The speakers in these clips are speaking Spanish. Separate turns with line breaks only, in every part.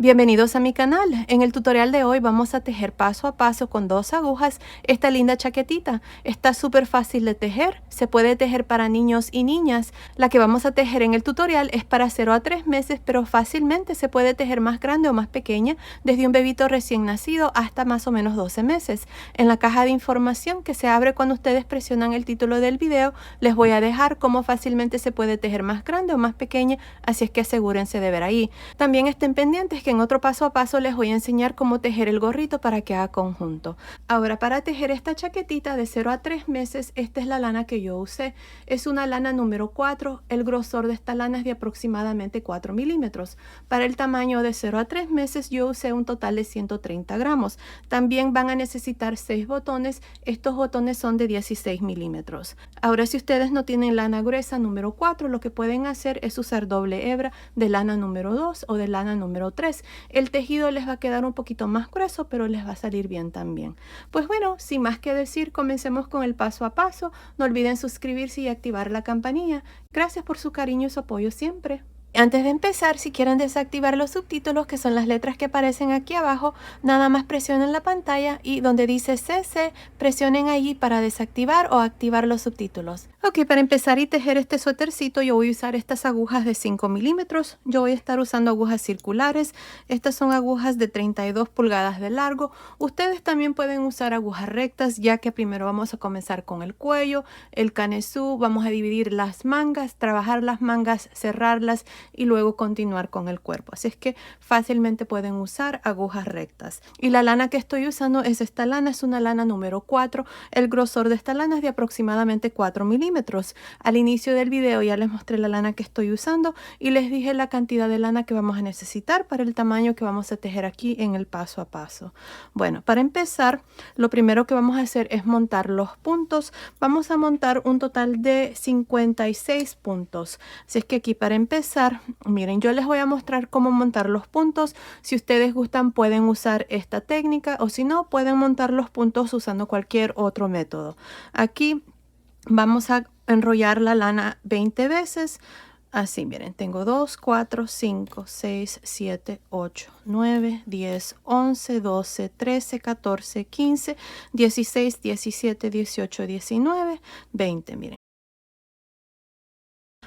Bienvenidos a mi canal. En el tutorial de hoy vamos a tejer paso a paso con 2 agujas esta linda chaquetita. Está súper fácil de tejer, se puede tejer para niños y niñas. La que vamos a tejer en el tutorial es para 0 a 3 meses, pero fácilmente se puede tejer más grande o más pequeña, desde un bebito recién nacido hasta más o menos 12 meses. En la caja de información que se abre cuando ustedes presionan el título del video, les voy a dejar cómo fácilmente se puede tejer más grande o más pequeña, así es que asegúrense de ver ahí. También estén pendientes que en otro paso a paso les voy a enseñar cómo tejer el gorrito para que haga conjunto. Ahora, para tejer esta chaquetita de 0 a 3 meses, esta es la lana que yo usé. Es una lana número 4. El grosor de esta lana es de aproximadamente 4 milímetros. Para el tamaño de 0 a 3 meses yo usé un total de 130 gramos. También van a necesitar 6 botones. Estos botones son de 16 milímetros. Ahora, si ustedes no tienen lana gruesa número 4, lo que pueden hacer es usar doble hebra de lana número 2 o de lana número 3. El tejido les va a quedar un poquito más grueso, pero les va a salir bien también. Pues bueno, sin más que decir, comencemos con el paso a paso. No olviden suscribirse y activar la campanilla. Gracias por su cariño y su apoyo siempre. Antes de empezar, si quieren desactivar los subtítulos, que son las letras que aparecen aquí abajo, nada más presionen la pantalla y donde dice CC, presionen allí para desactivar o activar los subtítulos. Ok, para empezar y tejer este suétercito, yo voy a usar estas agujas de 5 milímetros. Yo voy a estar usando agujas circulares. Estas son agujas de 32 pulgadas de largo. Ustedes también pueden usar agujas rectas, ya que primero vamos a comenzar con el cuello, el canesú, vamos a dividir las mangas, trabajar las mangas, cerrarlas y luego continuar con el cuerpo. Así es que fácilmente pueden usar agujas rectas. Y la lana que estoy usando es esta lana, es una lana número 4. El grosor de esta lana es de aproximadamente 4 milímetros. Al inicio del video ya les mostré la lana que estoy usando y les dije la cantidad de lana que vamos a necesitar para el tamaño que vamos a tejer aquí en el paso a paso. Bueno, para empezar, lo primero que vamos a hacer es montar los puntos. Vamos a montar un total de 56 puntos. Así es que aquí para empezar, miren, yo les voy a mostrar cómo montar los puntos. Si ustedes gustan pueden usar esta técnica o si no pueden montar los puntos usando cualquier otro método. Aquí vamos a enrollar la lana 20 veces. Así, miren, tengo 2, 4, 5, 6, 7, 8, 9, 10, 11, 12, 13, 14, 15, 16, 17, 18, 19, 20, miren.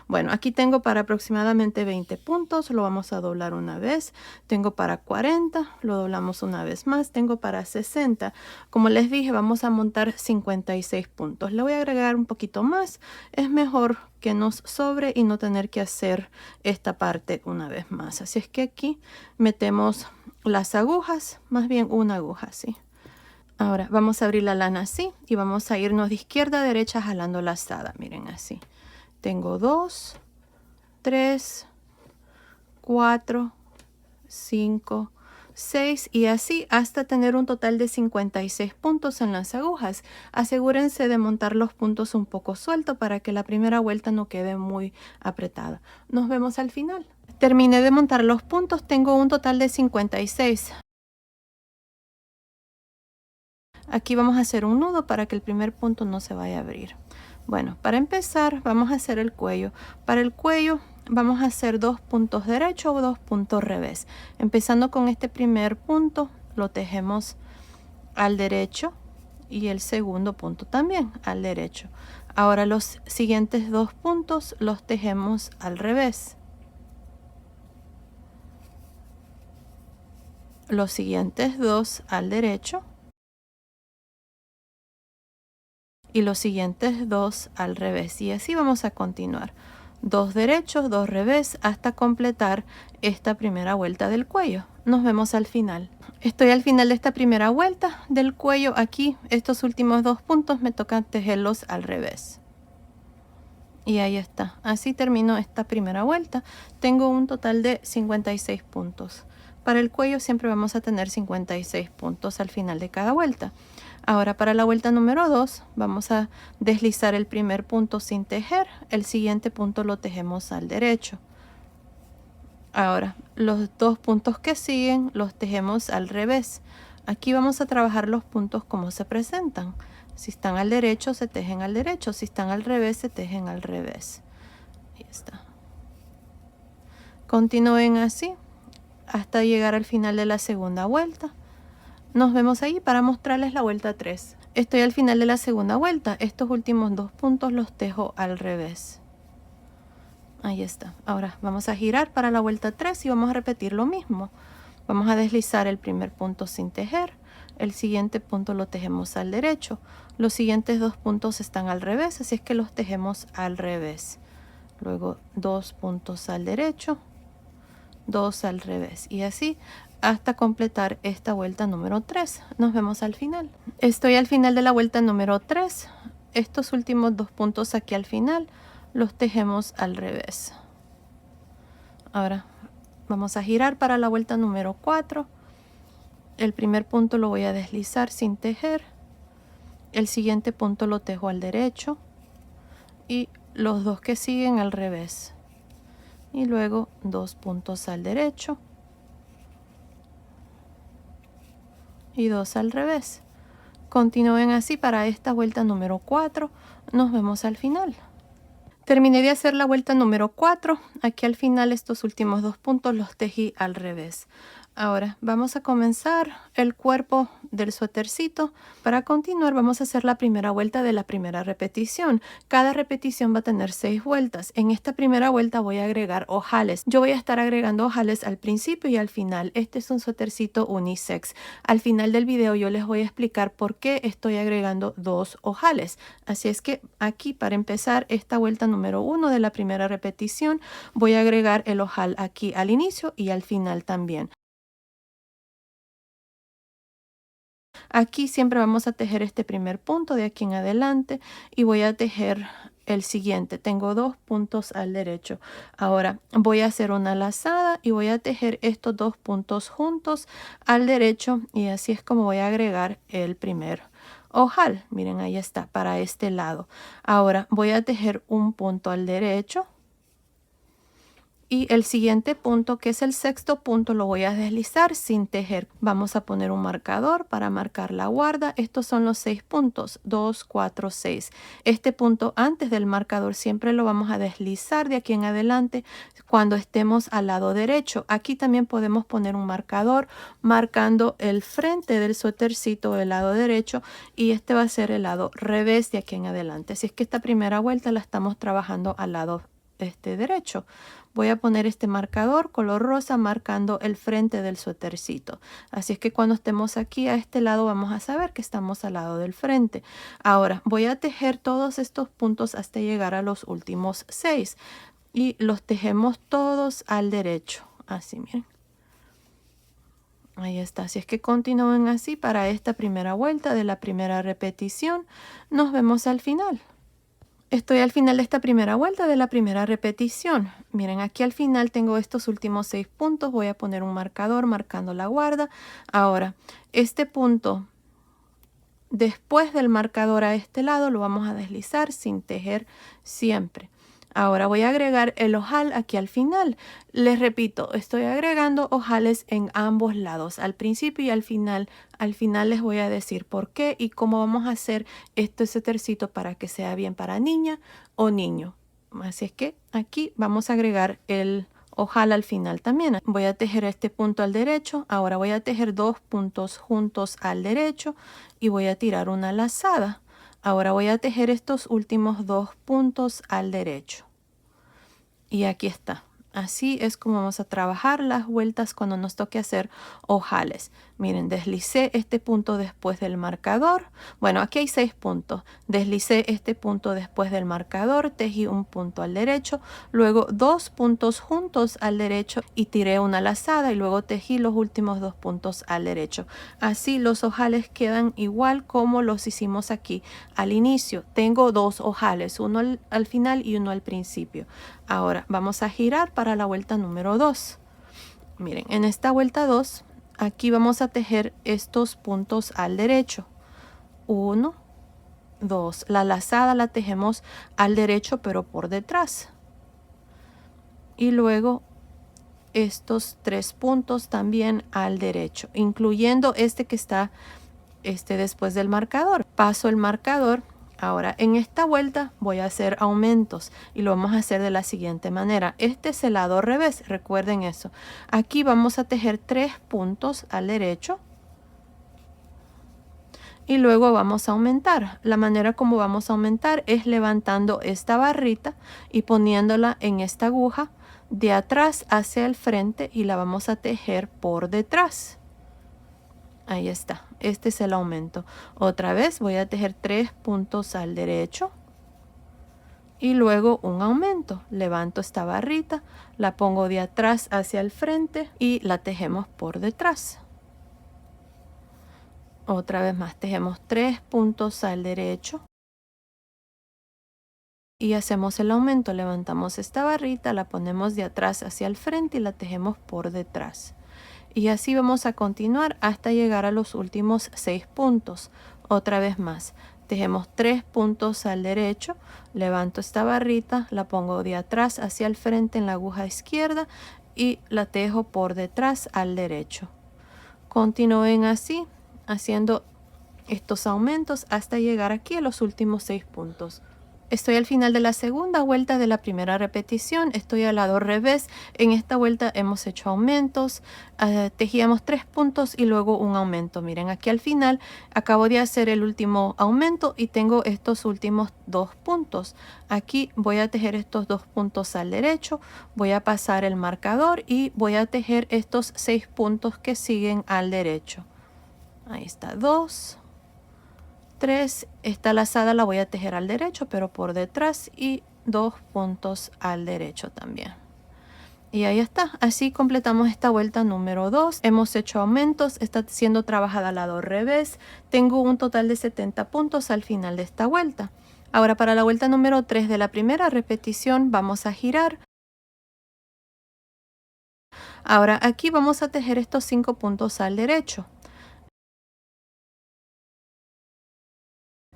Bueno, aquí tengo para aproximadamente 20 puntos, lo vamos a doblar una vez. Tengo para 40, lo doblamos una vez más. Tengo para 60. Como les dije, vamos a montar 56 puntos. Le voy a agregar un poquito más. Es mejor que nos sobre y no tener que hacer esta parte una vez más. Así es que aquí metemos las agujas, más bien una aguja así. Ahora vamos a abrir la lana así y vamos a irnos de izquierda a derecha jalando la lazada. Miren así. Tengo 2, 3, 4, 5, 6 y así hasta tener un total de 56 puntos en las agujas. Asegúrense de montar los puntos un poco suelto para que la primera vuelta no quede muy apretada. Nos vemos al final. Terminé de montar los puntos, tengo un total de 56. Aquí vamos a hacer un nudo para que el primer punto no se vaya a abrir. Bueno, para empezar vamos a hacer el cuello. Para el cuello vamos a hacer 2 puntos derechos o 2 puntos revés. Empezando con este primer punto, lo tejemos al derecho y el segundo punto también al derecho. Ahora los siguientes 2 puntos los tejemos al revés. Los siguientes 2 al derecho. Y los siguientes 2 al revés, y así vamos a continuar, 2 derechos, 2 revés, hasta completar esta primera vuelta del cuello. Nos vemos al final. Estoy al final de esta primera vuelta del cuello. Aquí estos últimos 2 puntos me toca tejerlos al revés y ahí está. Así termino esta primera vuelta. Tengo un total de 56 puntos. Para el cuello siempre vamos a tener 56 puntos al final de cada vuelta. Ahora para la vuelta número 2 vamos a deslizar el primer punto sin tejer. El siguiente punto lo tejemos al derecho. Ahora los 2 puntos que siguen los tejemos al revés. Aquí vamos a trabajar los puntos como se presentan. Si están al derecho se tejen al derecho. Si están al revés se tejen al revés. Ahí está. Continúen así hasta llegar al final de la segunda vuelta. Nos vemos ahí para mostrarles la vuelta 3. Estoy al final de la segunda vuelta. Estos últimos 2 puntos los tejo al revés. Ahí está. Ahora vamos a girar para la vuelta 3 y vamos a repetir lo mismo. Vamos a deslizar el primer punto sin tejer. El siguiente punto lo tejemos al derecho. Los siguientes 2 puntos están al revés, así es que los tejemos al revés. Luego 2 puntos al derecho, 2 al revés y así hasta completar esta vuelta número 3. Nos vemos al final. Estoy al final de la vuelta número 3. Estos últimos 2 puntos aquí al final los tejemos al revés. Ahora vamos a girar para la vuelta número 4. El primer punto lo voy a deslizar sin tejer. El siguiente punto lo tejo al derecho y los 2 que siguen al revés. Y luego 2 puntos al derecho y 2 al revés. Continúen así para esta vuelta número 4. Nos vemos al final. Terminé de hacer la vuelta número 4. Aquí al final estos últimos 2 puntos los tejí al revés. Ahora vamos a comenzar el cuerpo del suétercito. Para continuar vamos a hacer la primera vuelta de la primera repetición. Cada repetición va a tener 6 vueltas. En esta primera vuelta voy a agregar ojales. Yo voy a estar agregando ojales al principio y al final. Este es un suétercito unisex. Al final del video yo les voy a explicar por qué estoy agregando 2 ojales. Así es que aquí para empezar esta vuelta número 1 de la primera repetición voy a agregar el ojal aquí al inicio y al final también. Aquí siempre vamos a tejer este primer punto de aquí en adelante y voy a tejer el siguiente. Tengo 2 puntos al derecho. Ahora voy a hacer una lazada y voy a tejer estos 2 puntos juntos al derecho y así es como voy a agregar el primer ojal. Miren, ahí está para este lado. Ahora voy a tejer un punto al derecho. Y el siguiente punto, que es el sexto punto, lo voy a deslizar sin tejer. Vamos a poner un marcador para marcar la guarda. Estos son los 6 puntos, 2, 4, 6. Este punto antes del marcador siempre lo vamos a deslizar de aquí en adelante cuando estemos al lado derecho. Aquí también podemos poner un marcador marcando el frente del suétercito del lado derecho y este va a ser el lado revés de aquí en adelante. Así es que esta primera vuelta la estamos trabajando al lado derecho. Voy a poner este marcador color rosa marcando el frente del suétercito. Así es que cuando estemos aquí a este lado vamos a saber que estamos al lado del frente. Ahora voy a tejer todos estos puntos hasta llegar a los últimos 6 y los tejemos todos al derecho. Así, miren. Ahí está. Así es que continúen así para esta primera vuelta de la primera repetición. Nos vemos al final. Estoy al final de esta primera vuelta de la primera repetición. Miren, aquí al final tengo estos últimos 6 puntos. Voy a poner un marcador marcando la guarda. Ahora, este punto, después del marcador a este lado, lo vamos a deslizar sin tejer siempre. Ahora voy a agregar el ojal aquí al final. Les repito, estoy agregando ojales en ambos lados, al principio y al final. Al final les voy a decir por qué y cómo vamos a hacer este suétercito para que sea bien para niña o niño. Así es que aquí vamos a agregar el ojal al final también. Voy a tejer este punto al derecho. Ahora voy a tejer 2 puntos juntos al derecho y voy a tirar una lazada. Ahora voy a tejer estos últimos 2 puntos al derecho. Y aquí está. Así es como vamos a trabajar las vueltas cuando nos toque hacer ojales. Miren, deslicé este punto después del marcador. Bueno, aquí hay 6 puntos. Deslicé este punto después del marcador, tejí un punto al derecho, luego 2 puntos juntos al derecho y tiré una lazada y luego tejí los últimos 2 puntos al derecho. Así los ojales quedan igual como los hicimos aquí al inicio. Tengo 2 ojales, uno al final y uno al principio. Ahora vamos a girar para la vuelta número 2. Miren, en esta vuelta 2, aquí vamos a tejer estos puntos al derecho. 1, 2. La lazada la tejemos al derecho pero por detrás. Y luego estos 3 puntos también al derecho, incluyendo este que está después del marcador. Paso el marcador Ahora en esta vuelta voy a hacer aumentos y lo vamos a hacer de la siguiente manera. Este es el lado revés, recuerden eso. Aquí vamos a tejer 3 puntos al derecho y luego vamos a aumentar. La manera como vamos a aumentar es levantando esta barrita y poniéndola en esta aguja de atrás hacia el frente y la vamos a tejer por detrás. Ahí está, este es el aumento. Otra vez voy a tejer 3 puntos al derecho y luego un aumento. Levanto esta barrita, la pongo de atrás hacia el frente y la tejemos por detrás. Otra vez más, tejemos 3 puntos al derecho y hacemos el aumento. Levantamos esta barrita, la ponemos de atrás hacia el frente y la tejemos por detrás. Y así vamos a continuar hasta llegar a los últimos 6 puntos. Otra vez más, tejemos 3 puntos al derecho, levanto esta barrita, la pongo de atrás hacia el frente en la aguja izquierda y la tejo por detrás al derecho. Continúen así, haciendo estos aumentos hasta llegar aquí a los últimos 6 puntos. Estoy al final de la segunda vuelta de la primera repetición, estoy al lado revés. En esta vuelta hemos hecho aumentos, tejíamos 3 puntos y luego un aumento. Miren, aquí al final acabo de hacer el último aumento y tengo estos últimos 2 puntos. Aquí voy a tejer estos 2 puntos al derecho, voy a pasar el marcador y voy a tejer estos 6 puntos que siguen al derecho. Ahí está, 2, 3, esta lazada la voy a tejer al derecho pero por detrás y 2 puntos al derecho también. Y ahí está, así completamos esta vuelta número 2. Hemos hecho aumentos, está siendo trabajada al lado revés. Tengo un total de 70 puntos al final de esta vuelta. Ahora para la vuelta número 3 de la primera repetición vamos a girar. Ahora aquí vamos a tejer estos 5 puntos al derecho.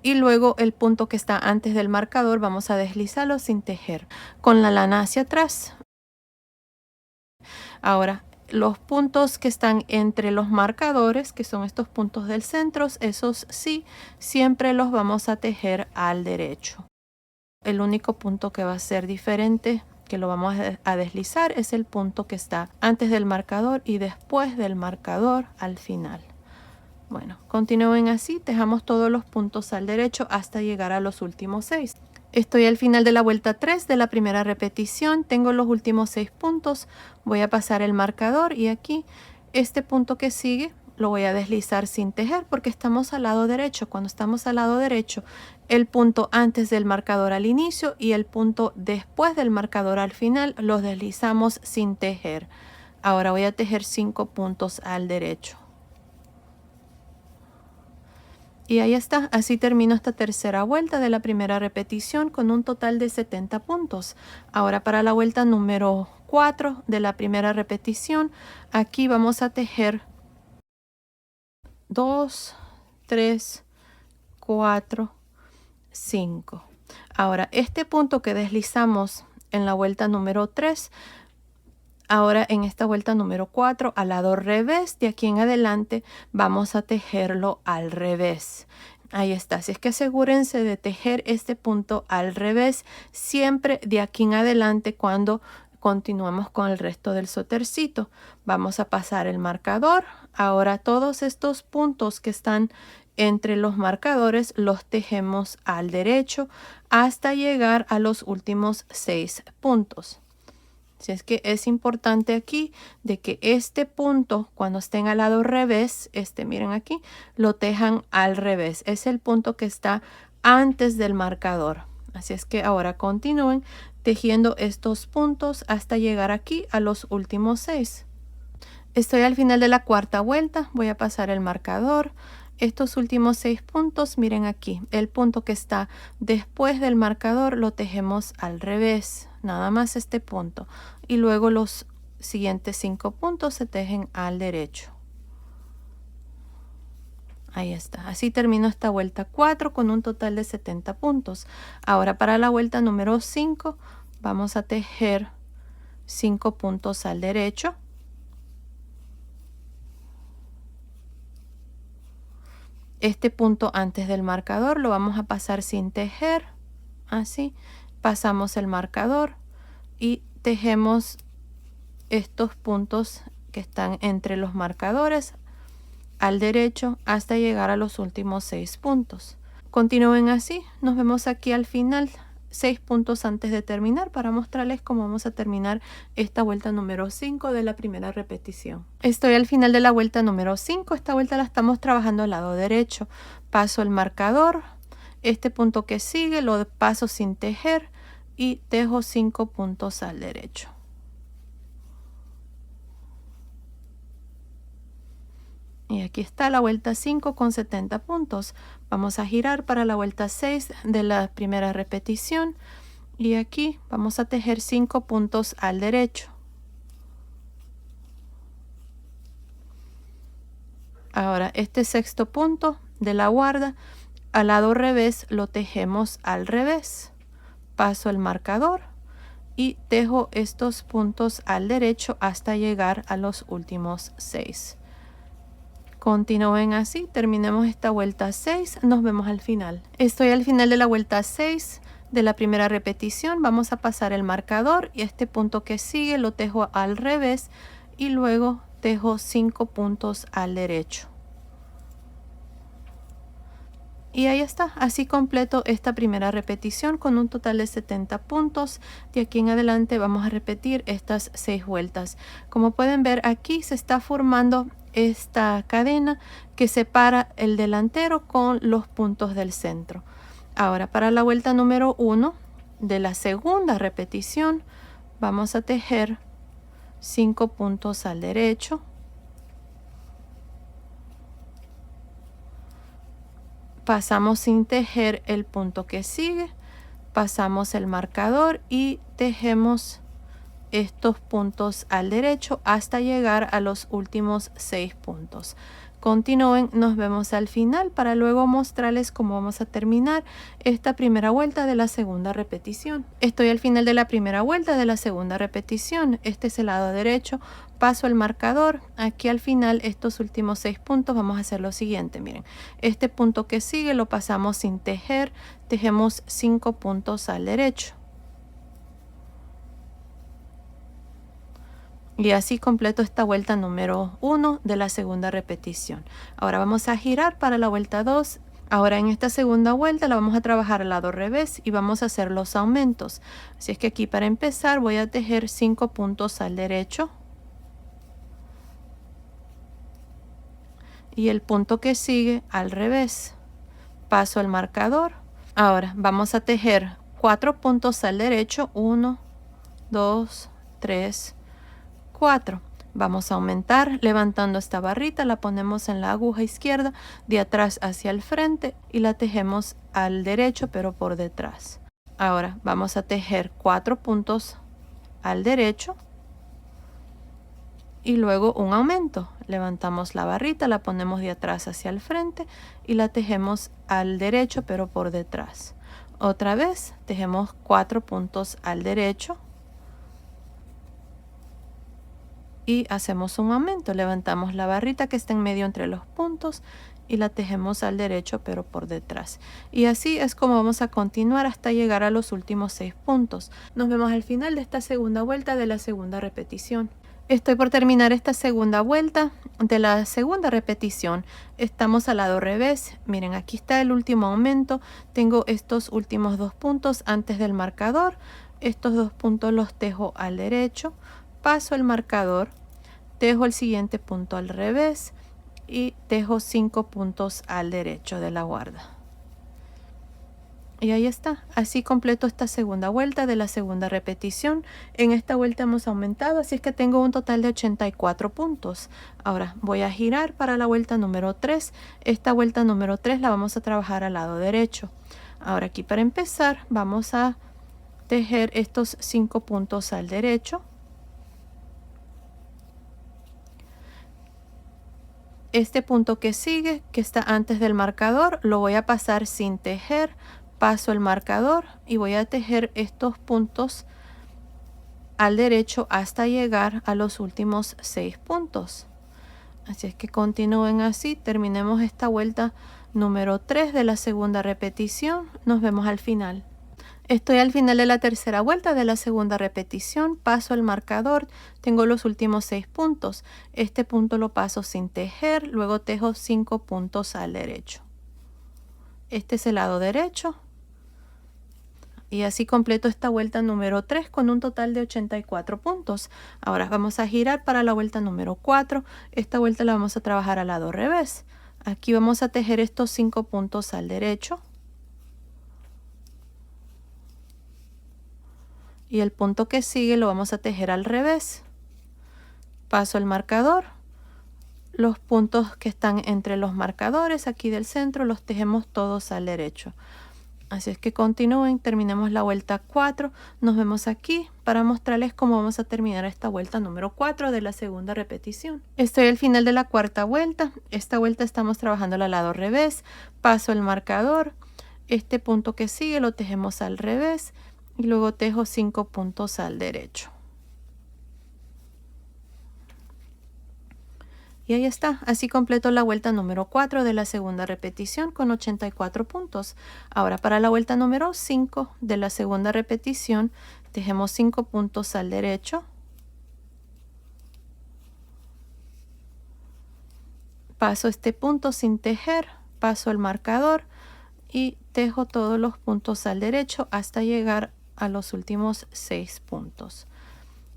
Y luego el punto que está antes del marcador vamos a deslizarlo sin tejer, con la lana hacia atrás. Ahora, los puntos que están entre los marcadores, que son estos puntos del centro, esos sí, siempre los vamos a tejer al derecho. El único punto que va a ser diferente, que lo vamos a deslizar, es el punto que está antes del marcador y después del marcador al final. Bueno, continúen así, tejamos todos los puntos al derecho hasta llegar a los últimos 6. Estoy al final de la vuelta 3 de la primera repetición, tengo los últimos 6 puntos, voy a pasar el marcador y aquí este punto que sigue lo voy a deslizar sin tejer porque estamos al lado derecho. Cuando estamos al lado derecho, el punto antes del marcador al inicio y el punto después del marcador al final los deslizamos sin tejer. Ahora voy a tejer 5 puntos al derecho. Y ahí está, así termino esta tercera vuelta de la primera repetición con un total de 70 puntos. Ahora para la vuelta número 4 de la primera repetición, aquí vamos a tejer 2, 3, 4, 5. Ahora este punto que deslizamos en la vuelta número 3, ahora en esta vuelta número 4 al lado revés, de aquí en adelante vamos a tejerlo al revés. Ahí está, así es que asegúrense de tejer este punto al revés siempre de aquí en adelante cuando continuamos con el resto del suétercito. Vamos a pasar el marcador. Ahora todos estos puntos que están entre los marcadores los tejemos al derecho hasta llegar a los últimos 6 puntos. Si es que es importante aquí de que este punto cuando estén al lado revés, miren aquí, lo tejan al revés. Es el punto que está antes del marcador. Así es que ahora continúen tejiendo estos puntos hasta llegar aquí a los últimos 6. Estoy al final de la cuarta vuelta, voy a pasar el marcador. Estos últimos 6 puntos, miren aquí, el punto que está después del marcador lo tejemos al revés, nada más este punto. Y luego los siguientes 5 puntos se tejen al derecho. Ahí está, así termino esta vuelta 4 con un total de 70 puntos. Ahora para la vuelta número 5 vamos a tejer 5 puntos al derecho. este punto antes del marcador lo vamos a pasar sin tejer, así. Pasamos el marcador y tejemos estos puntos que están entre los marcadores al derecho hasta llegar a los últimos 6 puntos. Continúen así, nos vemos aquí al final, 6 puntos antes de terminar, para mostrarles cómo vamos a terminar esta vuelta número 5 de la primera repetición. Estoy al final de la vuelta número 5, esta vuelta la estamos trabajando al lado derecho. Paso el marcador, este punto que sigue lo paso sin tejer y tejo 5 puntos al derecho. Y aquí está la vuelta 5 con 70 puntos. Vamos a girar para la vuelta 6 de la primera repetición. Y aquí vamos a tejer 5 puntos al derecho. Ahora, este sexto punto de la guarda, al lado revés lo tejemos al revés. Paso el marcador y tejo estos puntos al derecho hasta llegar a los últimos 6. Continúen así, terminemos esta vuelta 6, nos vemos al final. Estoy al final de la vuelta 6 de la primera repetición, vamos a pasar el marcador y este punto que sigue lo tejo al revés y luego tejo 5 puntos al derecho. Y ahí está, así completo esta primera repetición con un total de 70 puntos. De aquí en adelante vamos a repetir estas 6 vueltas. Como pueden ver, aquí se está formando esta cadena que separa el delantero con los puntos del centro. Ahora, para la vuelta número 1 de la segunda repetición, vamos a tejer 5 puntos al derecho. Pasamos sin tejer el punto que sigue, pasamos el marcador y tejemos estos puntos al derecho hasta llegar a los últimos 6 puntos. Continúen, nos vemos al final para luego mostrarles cómo vamos a terminar esta primera vuelta de la segunda repetición. Estoy al final de la primera vuelta de la segunda repetición. Este es el lado derecho. Paso el marcador. Aquí al final, estos últimos 6 puntos, vamos a hacer lo siguiente. Miren, este punto que sigue lo pasamos sin tejer. Tejemos 5 puntos al derecho. Y así completo esta vuelta número 1 de la segunda repetición. Ahora vamos a girar para la vuelta 2. Ahora en esta segunda vuelta la vamos a trabajar al lado revés y vamos a hacer los aumentos. Así es que aquí para empezar voy a tejer 5 puntos al derecho. Y el punto que sigue al revés. Paso el marcador. Ahora vamos a tejer 4 puntos al derecho. 1, 2, 3, 4. Vamos a aumentar levantando esta barrita, la ponemos en la aguja izquierda de atrás hacia el frente y la tejemos al derecho pero por detrás. Ahora vamos a tejer 4 puntos al derecho y luego un aumento. Levantamos la barrita, la ponemos de atrás hacia el frente y la tejemos al derecho pero por detrás. Otra vez tejemos 4 puntos al derecho y hacemos un aumento. Levantamos la barrita que está en medio entre los puntos y la tejemos al derecho pero por detrás. Y así es como vamos a continuar hasta llegar a los últimos 6 puntos. Nos vemos al final de esta segunda vuelta de la segunda repetición. Estoy por terminar esta segunda vuelta de la segunda repetición. Estamos al lado revés. Miren, aquí está el último aumento. Tengo estos últimos 2 puntos antes del marcador. Estos 2 puntos los tejo al derecho. Paso el marcador, tejo el siguiente punto al revés y tejo 5 puntos al derecho de la guarda. Y ahí está, así completo esta segunda vuelta de la segunda repetición. En esta vuelta hemos aumentado, así es que tengo un total de 84 puntos. Ahora voy a girar para la vuelta número 3. Esta vuelta número 3 la vamos a trabajar al lado derecho. Ahora aquí para empezar vamos a tejer estos 5 puntos al derecho. Este punto que sigue, que está antes del marcador, lo voy a pasar sin tejer. Paso el marcador y voy a tejer estos puntos al derecho hasta llegar a los últimos 6 puntos. Así es que continúen así, terminemos esta vuelta número 3 de la segunda repetición. Nos vemos al final. Estoy al final de la tercera vuelta de la segunda repetición, paso el marcador, tengo los últimos 6 puntos. Este punto lo paso sin tejer, luego tejo 5 puntos al derecho. Este es el lado derecho. Y así completo esta vuelta número 3 con un total de 84 puntos. Ahora vamos a girar para la vuelta número 4. Esta vuelta la vamos a trabajar al lado revés. Aquí vamos a tejer estos 5 puntos al derecho. Y el punto que sigue lo vamos a tejer al revés. Paso el marcador. Los puntos que están entre los marcadores aquí del centro los tejemos todos al derecho. Así es que continúen, terminemos la vuelta 4. Nos vemos aquí para mostrarles cómo vamos a terminar esta vuelta número 4 de la segunda repetición. Estoy al final de la cuarta vuelta. Esta vuelta estamos trabajando al lado revés. Paso el marcador. Este punto que sigue lo tejemos al revés. Y luego tejo 5 puntos al derecho. Y ahí está, así completo la vuelta número 4 de la segunda repetición con 84 puntos. Ahora para la vuelta número 5 de la segunda repetición, tejemos 5 puntos al derecho. Paso este punto sin tejer, paso el marcador y tejo todos los puntos al derecho hasta llegar a los últimos 6 puntos.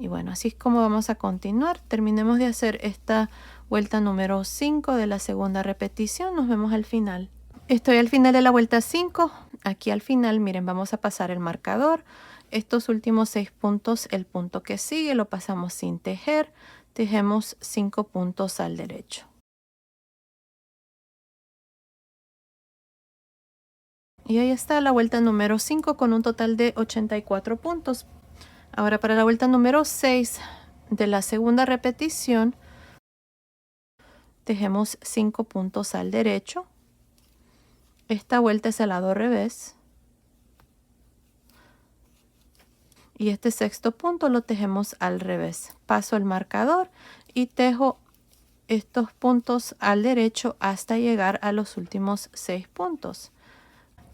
Y bueno, así es como vamos a continuar. Terminemos de hacer esta vuelta número 5 de la segunda repetición. Nos vemos al final. Estoy al final de la vuelta 5. Aquí al final, miren, vamos a pasar el marcador. Estos últimos 6 puntos, el punto que sigue lo pasamos sin tejer. Tejemos 5 puntos al derecho. Y ahí está la vuelta número 5 con un total de 84 puntos. Ahora para la vuelta número 6 de la segunda repetición, tejemos 5 puntos al derecho. Esta vuelta es al lado revés. Y este sexto punto lo tejemos al revés. Paso el marcador y tejo estos puntos al derecho hasta llegar a los últimos 6 puntos.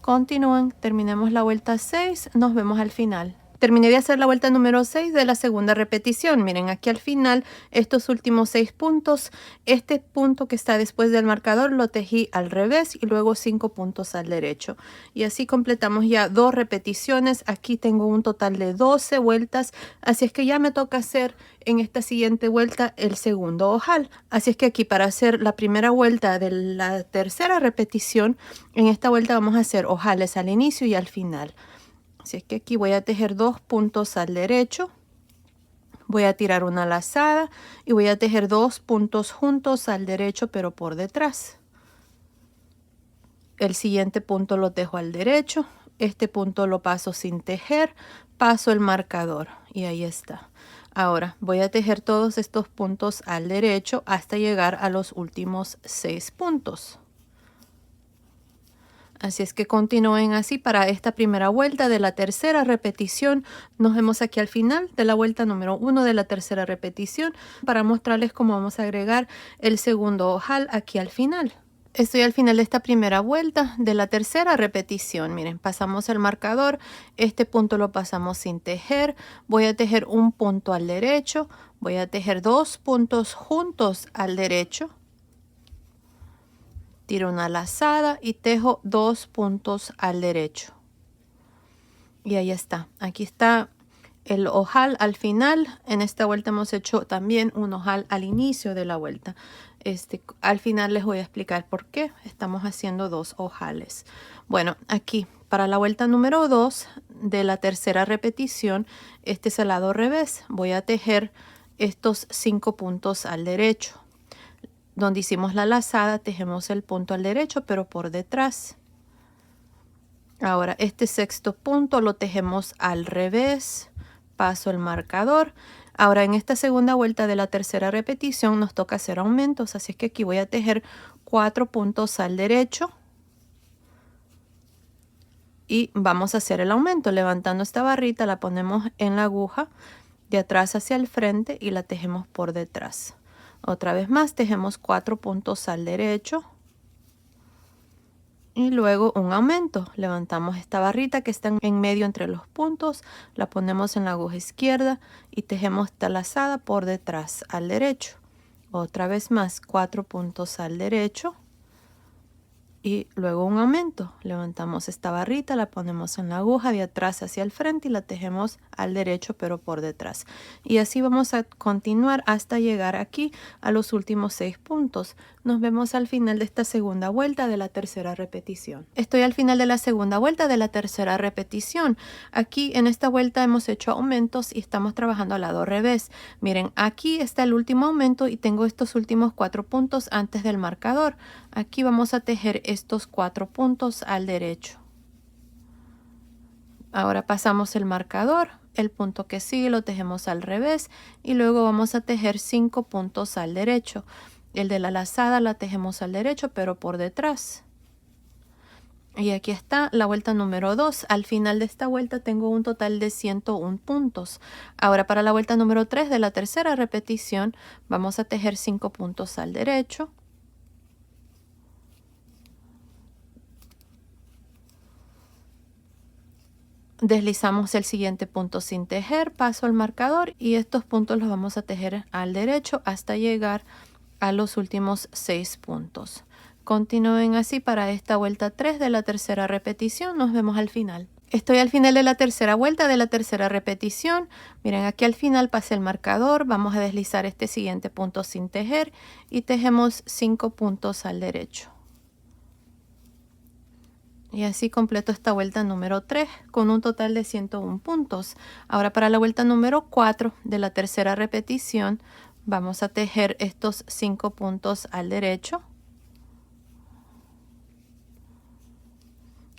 Continúen, terminemos la vuelta 6, nos vemos al final. Terminé de hacer la vuelta número 6 de la segunda repetición. Miren, aquí al final, estos últimos 6 puntos, este punto que está después del marcador lo tejí al revés y luego 5 puntos al derecho. Y así completamos ya 2 repeticiones. Aquí tengo un total de 12 vueltas, así es que ya me toca hacer en esta siguiente vuelta el segundo ojal. Así es que aquí para hacer la primera vuelta de la tercera repetición, en esta vuelta vamos a hacer ojales al inicio y al final. Así es que aquí voy a tejer 2 puntos al derecho, voy a tirar una lazada y voy a tejer 2 puntos juntos al derecho pero por detrás. El siguiente punto lo tejo al derecho, este punto lo paso sin tejer, paso el marcador y ahí está. Ahora voy a tejer todos estos puntos al derecho hasta llegar a los últimos 6 puntos. Así es que continúen así para esta primera vuelta de la tercera repetición. Nos vemos aquí al final de la vuelta número 1 de la tercera repetición para mostrarles cómo vamos a agregar el segundo ojal aquí al final. Estoy al final de esta primera vuelta de la tercera repetición. Miren, pasamos el marcador, este punto lo pasamos sin tejer. Voy a tejer un punto al derecho, voy a tejer 2 puntos juntos al derecho. Tiro una lazada y tejo 2 puntos al derecho. Y ahí está. Aquí está el ojal al final. En esta vuelta hemos hecho también un ojal al inicio de la vuelta. Al final les voy a explicar por qué estamos haciendo 2 ojales. Bueno, aquí para la vuelta número 2 de la tercera repetición, este es el lado revés. Voy a tejer estos 5 puntos al derecho. Donde hicimos la lazada, tejemos el punto al derecho, pero por detrás. Ahora, este sexto punto lo tejemos al revés. Paso el marcador. Ahora, en esta segunda vuelta de la tercera repetición, nos toca hacer aumentos. Así es que aquí voy a tejer 4 puntos al derecho. Y vamos a hacer el aumento. Levantando esta barrita, la ponemos en la aguja de atrás hacia el frente y la tejemos por detrás. Otra vez más, tejemos 4 puntos al derecho. y luego un aumento. Levantamos esta barrita que está en medio entre los puntos, la ponemos en la aguja izquierda y tejemos esta lazada por detrás al derecho. Otra vez más, 4 puntos al derecho y luego un aumento. Levantamos esta barrita, la ponemos en la aguja de atrás hacia el frente y la tejemos al derecho pero por detrás. Y así vamos a continuar hasta llegar aquí a los últimos 6 puntos. Nos vemos al final de esta segunda vuelta de la tercera repetición. Estoy al final de la segunda vuelta de la tercera repetición. Aquí en esta vuelta hemos hecho aumentos y estamos trabajando al lado revés. Miren, aquí está el último aumento y tengo estos últimos 4 puntos antes del marcador. Aquí vamos a tejer estos 4 puntos al derecho. Ahora pasamos el marcador, el punto que sigue lo tejemos al revés y luego vamos a tejer 5 puntos al derecho. El de la lazada la tejemos al derecho pero por detrás. Y aquí está la vuelta número 2. Al final de esta vuelta tengo un total de 101 puntos. Ahora para la vuelta número 3 de la tercera repetición vamos a tejer 5 puntos al derecho. Deslizamos el siguiente punto sin tejer, paso al marcador y estos puntos los vamos a tejer al derecho hasta llegar a los últimos 6 puntos. Continúen así para esta vuelta 3 de la tercera repetición. Nos vemos al final. Estoy al final de la tercera vuelta de la tercera repetición. Miren, aquí al final pasé el marcador. Vamos a deslizar este siguiente punto sin tejer y tejemos 5 puntos al derecho. Y así completo esta vuelta número 3 con un total de 101 puntos. Ahora para la vuelta número 4 de la tercera repetición vamos a tejer estos 5 puntos al derecho.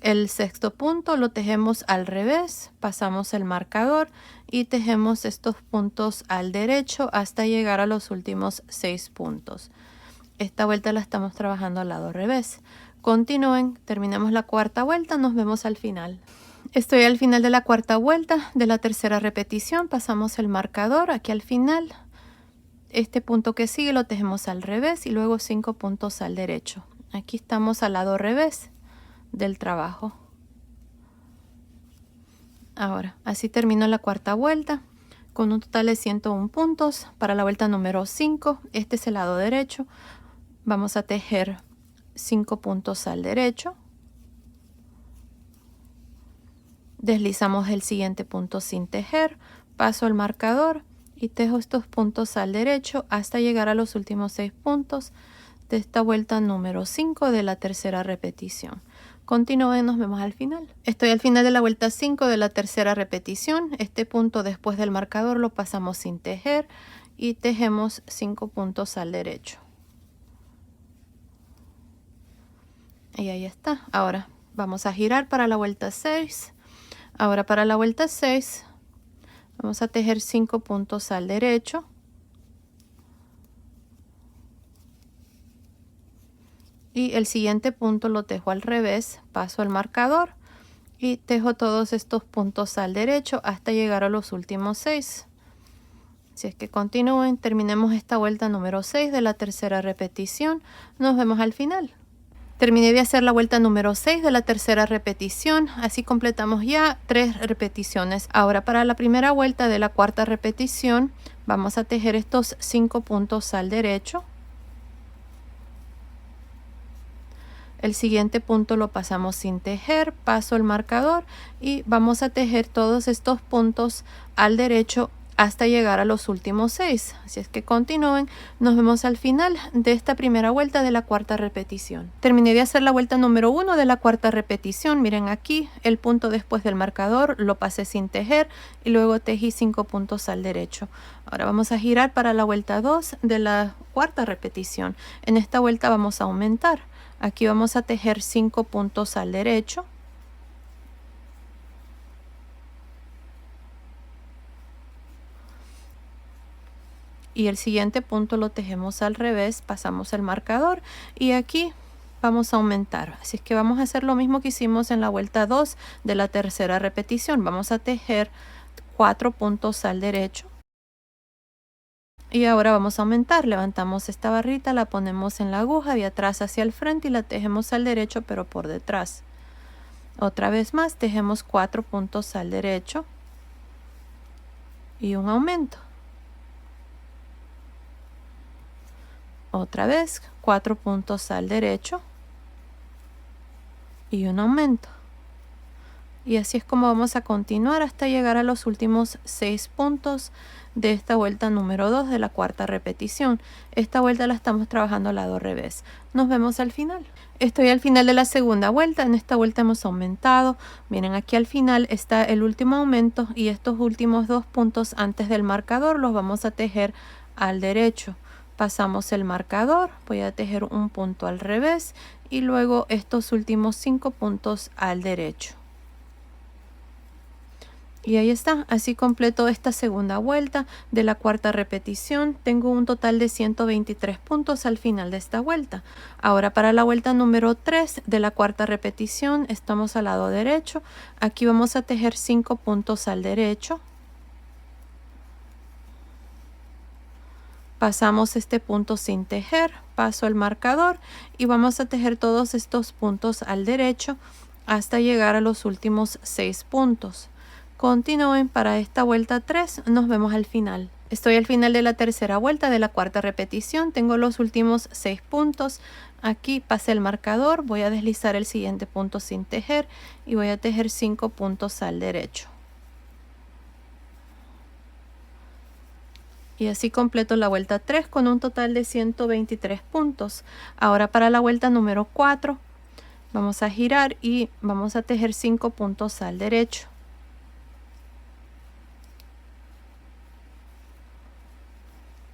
El sexto punto lo tejemos al revés, pasamos el marcador y tejemos estos puntos al derecho hasta llegar a los últimos 6 puntos. Esta vuelta la estamos trabajando al lado revés. Continúen, terminamos la cuarta vuelta, nos vemos al final. Estoy al final de la cuarta vuelta de la tercera repetición, pasamos el marcador aquí al final. Este punto que sigue lo tejemos al revés y luego 5 puntos al derecho. Aquí estamos al lado revés del trabajo. Ahora, así termino la cuarta vuelta con un total de 101 puntos. Para la vuelta número 5, este es el lado derecho. Vamos a tejer 5 puntos al derecho. Deslizamos el siguiente punto sin tejer, paso el marcador y tejo estos puntos al derecho hasta llegar a los últimos 6 puntos de esta vuelta número 5 de la tercera repetición. Continúen, nos vemos al final. Estoy al final de la vuelta 5 de la tercera repetición. Este punto después del marcador lo pasamos sin tejer y tejemos 5 puntos al derecho. Y ahí está. Ahora vamos a girar para la vuelta 6. Ahora para la vuelta 6 vamos a tejer 5 puntos al derecho. Y el siguiente punto lo tejo al revés, paso al marcador y tejo todos estos puntos al derecho hasta llegar a los últimos 6. Así es que continúen, terminemos esta vuelta número 6 de la tercera repetición. Nos vemos al final. Terminé de hacer la vuelta número 6 de la tercera repetición. Así completamos ya 3 repeticiones. Ahora para la primera vuelta de la cuarta repetición vamos a tejer estos 5 puntos al derecho. El siguiente punto lo pasamos sin tejer, paso el marcador y vamos a tejer todos estos puntos al derecho hasta llegar a los últimos 6. Así es que continúen, nos vemos al final de esta primera vuelta de la cuarta repetición. Terminé de hacer la vuelta número 1 de la cuarta repetición. Miren aquí, el punto después del marcador lo pasé sin tejer y luego tejí 5 puntos al derecho. Ahora vamos a girar para la vuelta 2 de la cuarta repetición. En esta vuelta vamos a aumentar. Aquí vamos a tejer 5 puntos al derecho. Y el siguiente punto lo tejemos al revés, pasamos el marcador y aquí vamos a aumentar. Así es que vamos a hacer lo mismo que hicimos en la vuelta 2 de la tercera repetición. Vamos a tejer 4 puntos al derecho. Y ahora vamos a aumentar. Levantamos esta barrita, la ponemos en la aguja de atrás hacia el frente y la tejemos al derecho pero por detrás. Otra vez más, tejemos 4 puntos al derecho y un aumento. Otra vez 4 puntos al derecho y un aumento. Y así es como vamos a continuar hasta llegar a los últimos 6 puntos de esta vuelta número 2 de la cuarta repetición. Esta vuelta la estamos trabajando al lado revés. Nos vemos al final. Estoy al final de la segunda vuelta. En esta vuelta hemos aumentado. Miren, aquí al final está el último aumento y estos últimos 2 puntos antes del marcador los vamos a tejer al derecho. Pasamos el marcador, voy a tejer un punto al revés y luego estos últimos 5 puntos al derecho. Y ahí está, así completo esta segunda vuelta de la cuarta repetición. Tengo un total de 123 puntos al final de esta vuelta. Ahora para la vuelta número 3 de la cuarta repetición, estamos al lado derecho. Aquí vamos a tejer 5 puntos al derecho. Pasamos este punto sin tejer, paso el marcador y vamos a tejer todos estos puntos al derecho hasta llegar a los últimos 6 puntos. Continúen para esta vuelta 3, nos vemos al final. Estoy al final de la tercera vuelta de la cuarta repetición, tengo los últimos 6 puntos. Aquí pasé el marcador, voy a deslizar el siguiente punto sin tejer y voy a tejer 5 puntos al derecho. Y así completo la vuelta 3 con un total de 123 puntos. Ahora para la vuelta número 4 vamos a girar y vamos a tejer 5 puntos al derecho.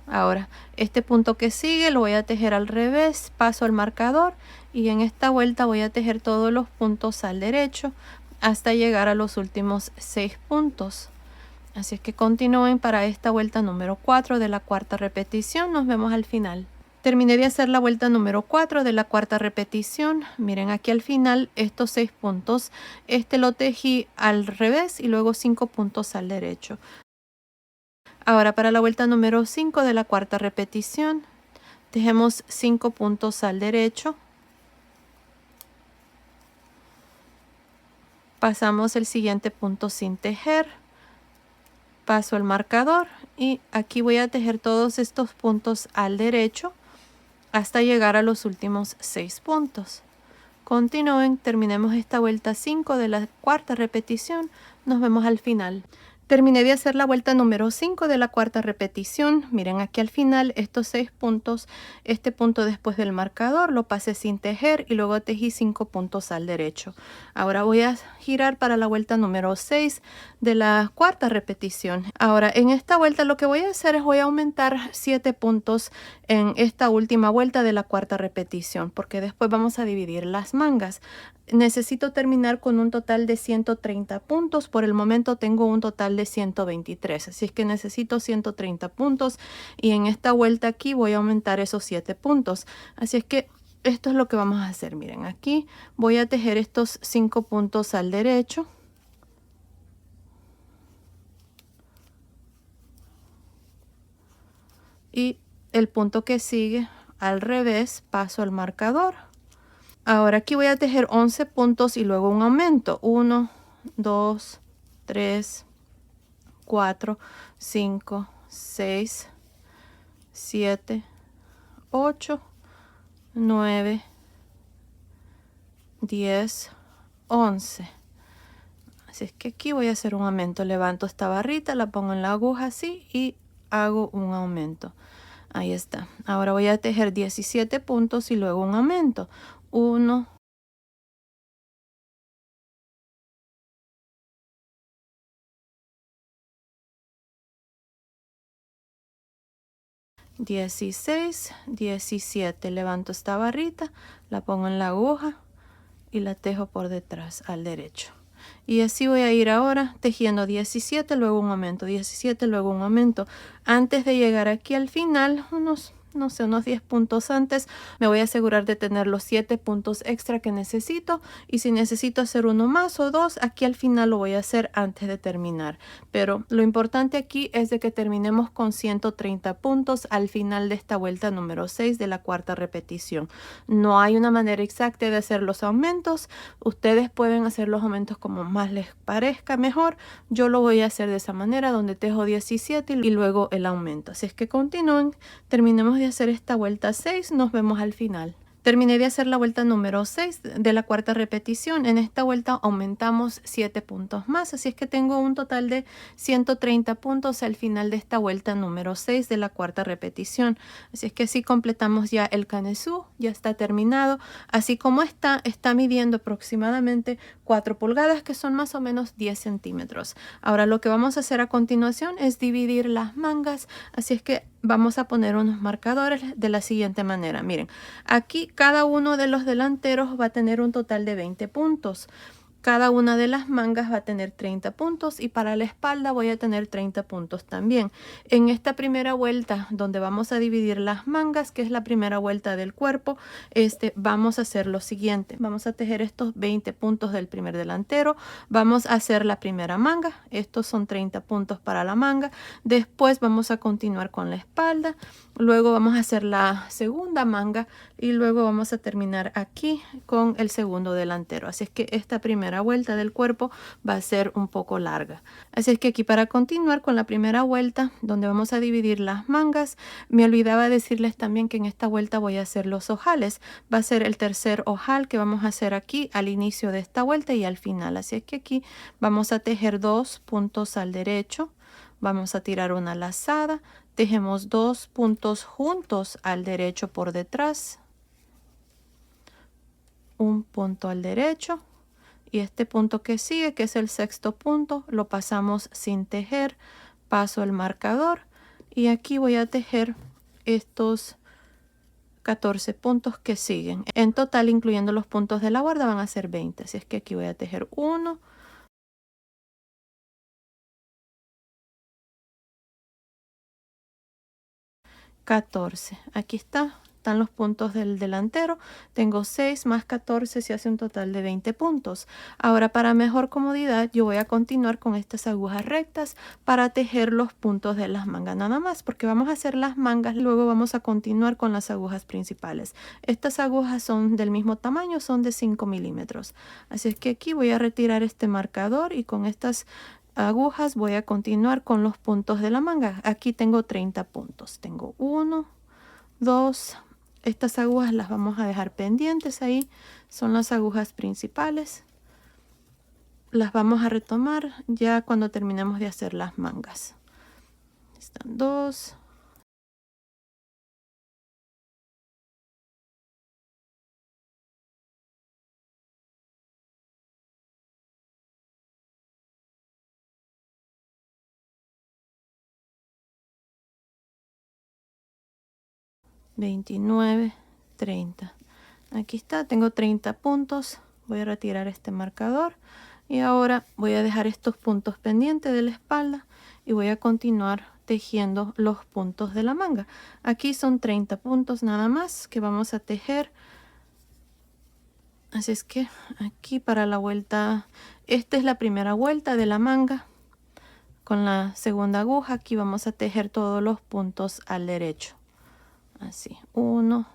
Ahora este punto que sigue lo voy a tejer al revés, paso el marcador y en esta vuelta voy a tejer todos los puntos al derecho hasta llegar a los últimos 6 puntos. Así es que continúen para esta vuelta número 4 de la cuarta repetición. Nos vemos al final. Terminé de hacer la vuelta número 4 de la cuarta repetición. Miren aquí al final estos 6 puntos. Este lo tejí al revés y luego 5 puntos al derecho. Ahora para la vuelta número 5 de la cuarta repetición, tejemos 5 puntos al derecho. Pasamos el siguiente punto sin tejer. Paso el marcador y aquí voy a tejer todos estos puntos al derecho hasta llegar a los últimos 6 puntos. Continúen, terminemos esta vuelta 5 de la cuarta repetición. Nos vemos al final. Terminé de hacer la vuelta número 5 de la cuarta repetición. Miren aquí al final estos 6 puntos, este punto después del marcador lo pasé sin tejer y luego tejí 5 puntos al derecho. Ahora voy a girar para la vuelta número 6 de la cuarta repetición. Ahora en esta vuelta lo que voy a hacer es voy a aumentar 7 puntos en esta última vuelta de la cuarta repetición porque después vamos a dividir las mangas. Necesito terminar con un total de 130 puntos. Por el momento tengo un total de 123. Así es que necesito 130 puntos. Y en esta vuelta aquí voy a aumentar esos 7 puntos. Así es que esto es lo que vamos a hacer. Miren, aquí voy a tejer estos 5 puntos al derecho. Y el punto que sigue al revés, paso al marcador. Ahora aquí voy a tejer 11 puntos y luego un aumento. 1, 2, 3, 4, 5, 6, 7, 8, 9, 10, 11. Así es que aquí voy a hacer un aumento. Levanto esta barrita, la pongo en la aguja así y hago un aumento. Ahí está. Ahora voy a tejer 17 puntos y luego un aumento. 1, 16, 17. Levanto esta barrita, la pongo en la aguja y la tejo por detrás al derecho. Y así voy a ir ahora tejiendo 17, luego un aumento, 17, luego un aumento. Antes de llegar aquí al final, unos no sé, unos 10 puntos antes. Me voy a asegurar de tener los 7 puntos extra que necesito, y si necesito hacer uno más o dos, aquí al final lo voy a hacer antes de terminar. Pero lo importante aquí es de que terminemos con 130 puntos al final de esta vuelta número 6 de la cuarta repetición. No hay una manera exacta de hacer los aumentos. Ustedes pueden hacer los aumentos como más les parezca mejor. Yo lo voy a hacer de esa manera, donde tejo 17 y luego el aumento. Así es que continúen, terminemos de hacer esta vuelta 6, nos vemos al final. Terminé de hacer la vuelta número 6 de la cuarta repetición. En esta vuelta aumentamos 7 puntos más, así es que tengo un total de 130 puntos al final de esta vuelta número 6 de la cuarta repetición. Así es que así completamos ya el canesú, ya está terminado. Así como está midiendo aproximadamente 4 pulgadas, que son más o menos 10 centímetros. Ahora lo que vamos a hacer a continuación es dividir las mangas, así es que vamos a poner unos marcadores de la siguiente manera. Miren, aquí cada uno de los delanteros va a tener un total de 20 puntos. Cada una de las mangas va a tener 30 puntos, y para la espalda voy a tener 30 puntos también. En esta primera vuelta, donde vamos a dividir las mangas, que es la primera vuelta del cuerpo, vamos a hacer lo siguiente. Vamos a tejer estos 20 puntos del primer delantero. Vamos a hacer la primera manga. Estos son 30 puntos para la manga. Después vamos a continuar con la espalda. Luego vamos a hacer la segunda manga y luego vamos a terminar aquí con el segundo delantero. Así es que esta primera vuelta del cuerpo va a ser un poco larga. Así es que aquí, para continuar con la primera vuelta, donde vamos a dividir las mangas, me olvidaba decirles también que en esta vuelta voy a hacer los ojales. Va a ser el tercer ojal que vamos a hacer aquí al inicio de esta vuelta y al final. Así es que aquí vamos a tejer 2 puntos al derecho. Vamos a tirar una lazada, tejemos 2 puntos juntos al derecho por detrás, un punto al derecho, y este punto que sigue, que es el sexto punto, lo pasamos sin tejer. Paso el marcador y aquí voy a tejer estos 14 puntos que siguen. En total, incluyendo los puntos de la guarda, van a ser 20. Así es que aquí voy a tejer 1, 14. Aquí están los puntos del delantero. Tengo 6 más 14, se hace un total de 20 puntos. Ahora, para mejor comodidad, yo voy a continuar con estas agujas rectas para tejer los puntos de las mangas nada más, porque vamos a hacer las mangas, luego vamos a continuar con las agujas principales. Estas agujas son del mismo tamaño, son de 5 milímetros. Así es que aquí voy a retirar este marcador y con estas agujas voy a continuar con los puntos de la manga. Aquí tengo 30 puntos. Tengo 1, 2. Estas agujas las vamos a dejar pendientes ahí. Son las agujas principales. Las vamos a retomar ya cuando terminemos de hacer las mangas. Están 2. 29, 30. Aquí está, tengo 30 puntos. Voy a retirar este marcador y ahora voy a dejar estos puntos pendientes de la espalda y voy a continuar tejiendo los puntos de la manga. Aquí son 30 puntos nada más que vamos a tejer. Así es que aquí para la vuelta, esta es la primera vuelta de la manga. Con la segunda aguja aquí vamos a tejer todos los puntos al derecho. Así, 1,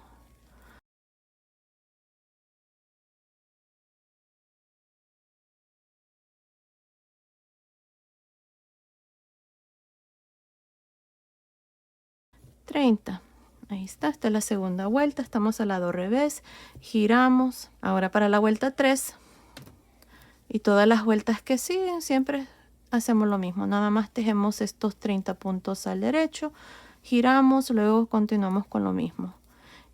30. Ahí está, esta es la segunda vuelta, estamos al lado revés, giramos. Ahora para la vuelta 3 y todas las vueltas que siguen siempre hacemos lo mismo, nada más tejemos estos 30 puntos al derecho, giramos, luego continuamos con lo mismo.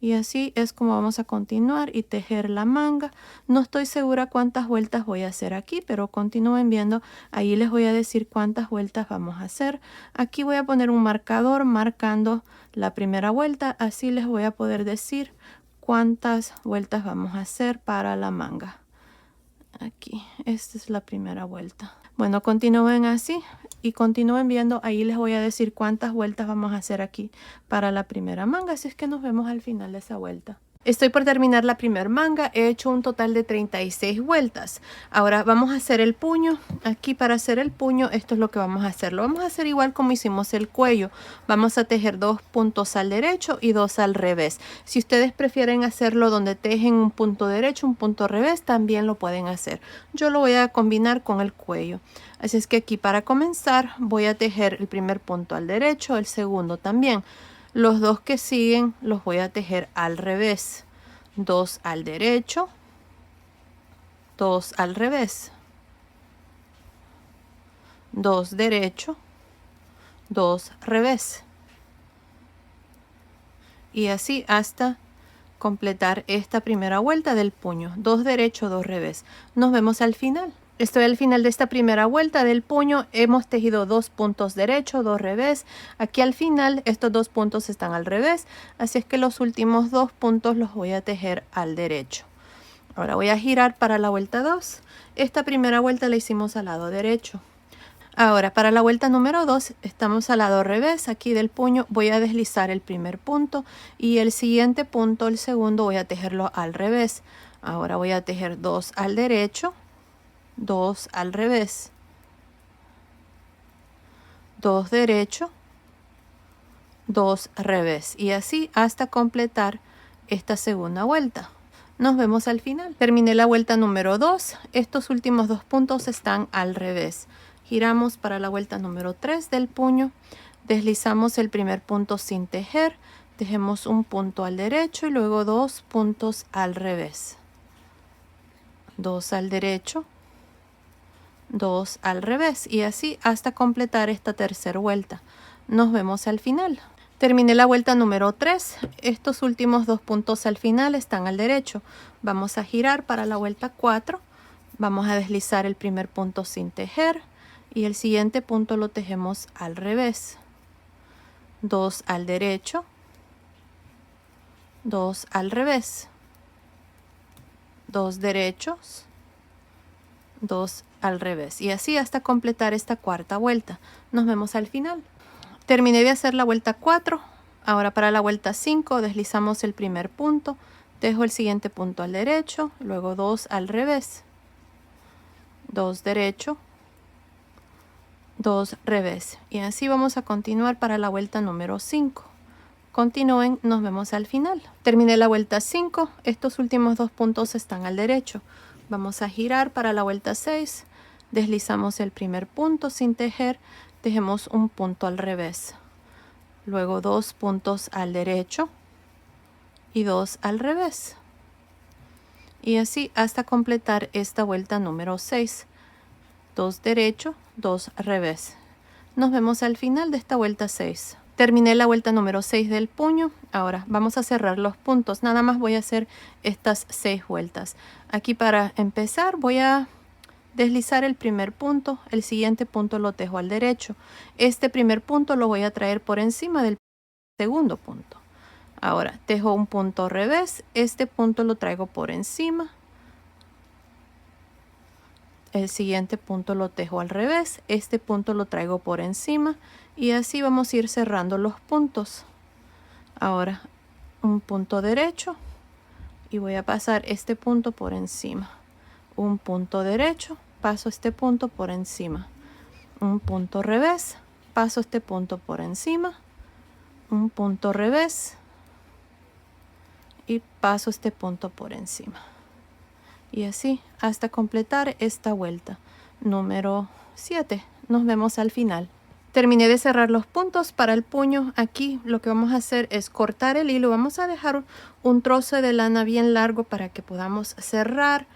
Y así es como vamos a continuar y tejer la manga. No estoy segura cuántas vueltas voy a hacer aquí, pero continúen viendo. Ahí les voy a decir cuántas vueltas vamos a hacer. Aquí voy a poner un marcador marcando la primera vuelta. Así les voy a poder decir cuántas vueltas vamos a hacer para la manga. Aquí, esta es la primera vuelta. Bueno, continúen así y continúen viendo. Ahí les voy a decir cuántas vueltas vamos a hacer aquí para la primera manga. Así es que nos vemos al final de esa vuelta. Estoy por terminar la primera manga. He hecho un total de 36 vueltas. Ahora vamos a hacer el puño. Aquí para hacer el puño, esto es lo que vamos a hacer. Lo vamos a hacer igual como hicimos el cuello. Vamos a tejer 2 puntos al derecho y 2 al revés. Si ustedes prefieren hacerlo donde tejen un punto derecho, un punto revés, también lo pueden hacer. Yo lo voy a combinar con el cuello. Así es que aquí para comenzar voy a tejer el primer punto al derecho, el segundo también. Los dos que siguen los voy a tejer al revés. 2 al derecho, 2 al revés, 2 derecho, 2 revés. Y así hasta completar esta primera vuelta del puño. 2 derecho, 2 revés. Nos vemos al final. Estoy al final de esta primera vuelta del puño. Hemos tejido 2 puntos derecho, 2 revés. Aquí al final estos 2 puntos están al revés. Así es que los últimos 2 puntos los voy a tejer al derecho. Ahora voy a girar para la vuelta 2. Esta primera vuelta la hicimos al lado derecho. Ahora para la vuelta número 2 estamos al lado revés. Aquí del puño voy a deslizar el primer punto y el siguiente punto, el segundo, voy a tejerlo al revés. Ahora voy a tejer 2 al derecho, 2 al revés, 2 derecho, 2 revés y así hasta completar esta segunda vuelta. Nos vemos al final. Terminé la vuelta número 2. Estos últimos 2 puntos están al revés. Giramos para la vuelta número 3 del puño. Deslizamos el primer punto sin tejer. Tejemos un punto al derecho y luego 2 puntos al revés. 2 al derecho, 2 al revés y así hasta completar esta tercera vuelta. Nos vemos al final. Terminé la vuelta número 3. Estos últimos 2 puntos al final están al derecho. Vamos a girar para la vuelta 4. Vamos a deslizar el primer punto sin tejer y el siguiente punto lo tejemos al revés. 2 al derecho, 2 al revés, 2 derechos, 2 al revés y así hasta completar esta cuarta vuelta. Nos vemos al final. Terminé de hacer la vuelta 4. Ahora para la vuelta 5 deslizamos el primer punto, tejo el siguiente punto al derecho, luego 2 al revés, 2 derecho, 2 revés y así vamos a continuar para la vuelta número 5. Continúen, nos vemos al final. Terminé la vuelta 5. Estos últimos 2 puntos están al derecho. Vamos a girar para la vuelta 6. Deslizamos el primer punto sin tejer, tejemos un punto al revés, luego 2 puntos al derecho y 2 al revés y así hasta completar esta vuelta número 6. 2 derecho, 2 revés. Nos vemos al final de esta vuelta 6. Terminé la vuelta número 6 del puño. Ahora vamos a cerrar los puntos. Nada más voy a hacer estas 6 vueltas. Aquí para empezar voy a deslizar el primer punto, el siguiente punto lo tejo al derecho. Este primer punto lo voy a traer por encima del segundo punto. Ahora tejo un punto revés, este punto lo traigo por encima. El siguiente punto lo tejo al revés, este punto lo traigo por encima y así vamos a ir cerrando los puntos. Ahora un punto derecho y voy a pasar este punto por encima. Un punto derecho, paso este punto por encima. Un punto revés, paso este punto por encima. Un punto revés y paso este punto por encima. Y así hasta completar esta vuelta número 7. Nos vemos al final. Terminé de cerrar los puntos para el puño. Aquí lo que vamos a hacer es cortar el hilo. Vamos a dejar un trozo de lana bien largo para que podamos cerrar.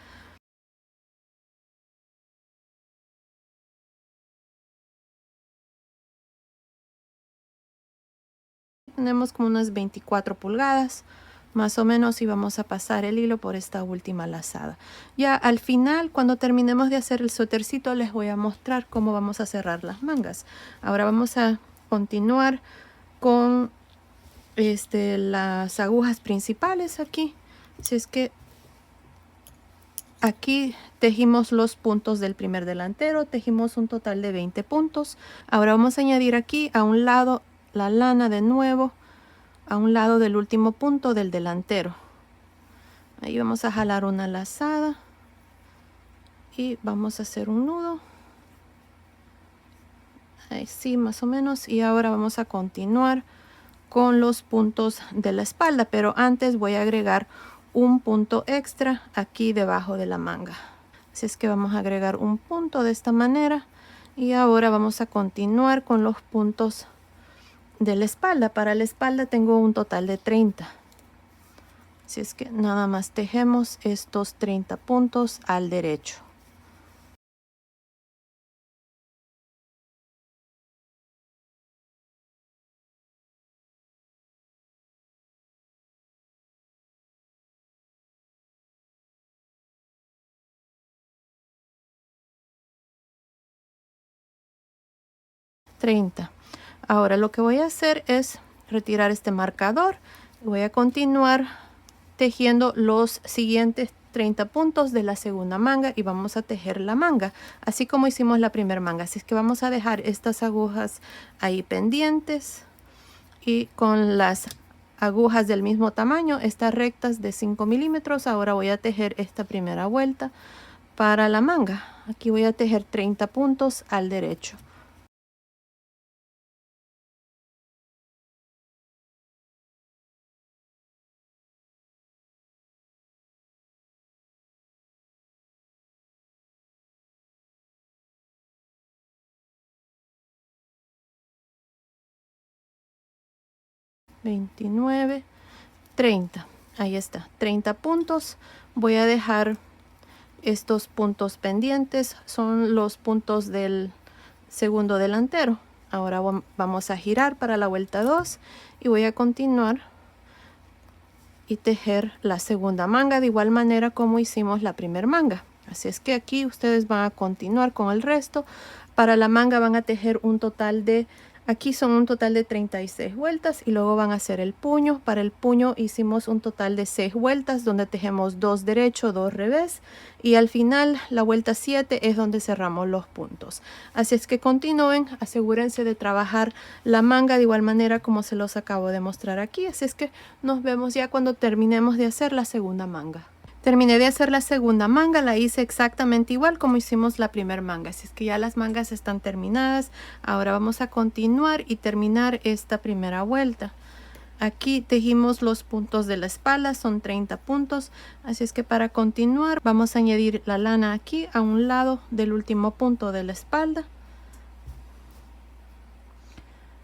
Tenemos como unas 24 pulgadas más o menos y vamos a pasar el hilo por esta última lazada. Ya al final, cuando terminemos de hacer el suétercito, les voy a mostrar cómo vamos a cerrar las mangas. Ahora vamos a continuar con las agujas principales aquí. Así es que Aquí tejimos los puntos del primer delantero, tejimos un total de 20 puntos. Ahora vamos a añadir aquí a un lado la lana de nuevo, a un lado del último punto del delantero. Ahí vamos a jalar una lazada y vamos a hacer un nudo. Ahí sí, más o menos. Y ahora vamos a continuar con los puntos de la espalda, pero antes voy a agregar un punto extra aquí debajo de la manga. Así es que vamos a agregar un punto de esta manera y ahora vamos a continuar con los puntos de la espalda. Para la espalda tengo un total de 30. Así es que nada más tejemos estos 30 puntos al derecho. Ahora lo que voy a hacer es retirar este marcador. Voy a continuar tejiendo los siguientes 30 puntos de la segunda manga y vamos a tejer la manga así como hicimos la primera manga. Así es que vamos a dejar estas agujas ahí pendientes y con las agujas del mismo tamaño, estas rectas de 5 milímetros. Ahora voy a tejer esta primera vuelta para la manga. Aquí voy a tejer 30 puntos al derecho. $29, $30. Ahí está, 30 puntos. Voy a dejar estos puntos pendientes, son los puntos del segundo delantero. Ahora vamos a girar para la vuelta 2 y voy a continuar y tejer la segunda manga de igual manera como hicimos la primera manga. Así es que aquí ustedes van a continuar con el resto. Para la manga van a tejer un total de, aquí son un total de 36 vueltas y luego van a hacer el puño. Para el puño hicimos un total de 6 vueltas donde tejemos 2 derecho, 2 revés y al final la vuelta 7 es donde cerramos los puntos. Así es que continúen, asegúrense de trabajar la manga de igual manera como se los acabo de mostrar aquí. Así es que nos vemos ya cuando terminemos de hacer la segunda manga. Terminé de hacer la segunda manga, la hice exactamente igual como hicimos la primera manga. Así es que ya las mangas están terminadas. Ahora vamos a continuar y terminar esta primera vuelta. Aquí tejimos los puntos de la espalda, son 30 puntos. Así es que para continuar vamos a añadir la lana aquí a un lado del último punto de la espalda.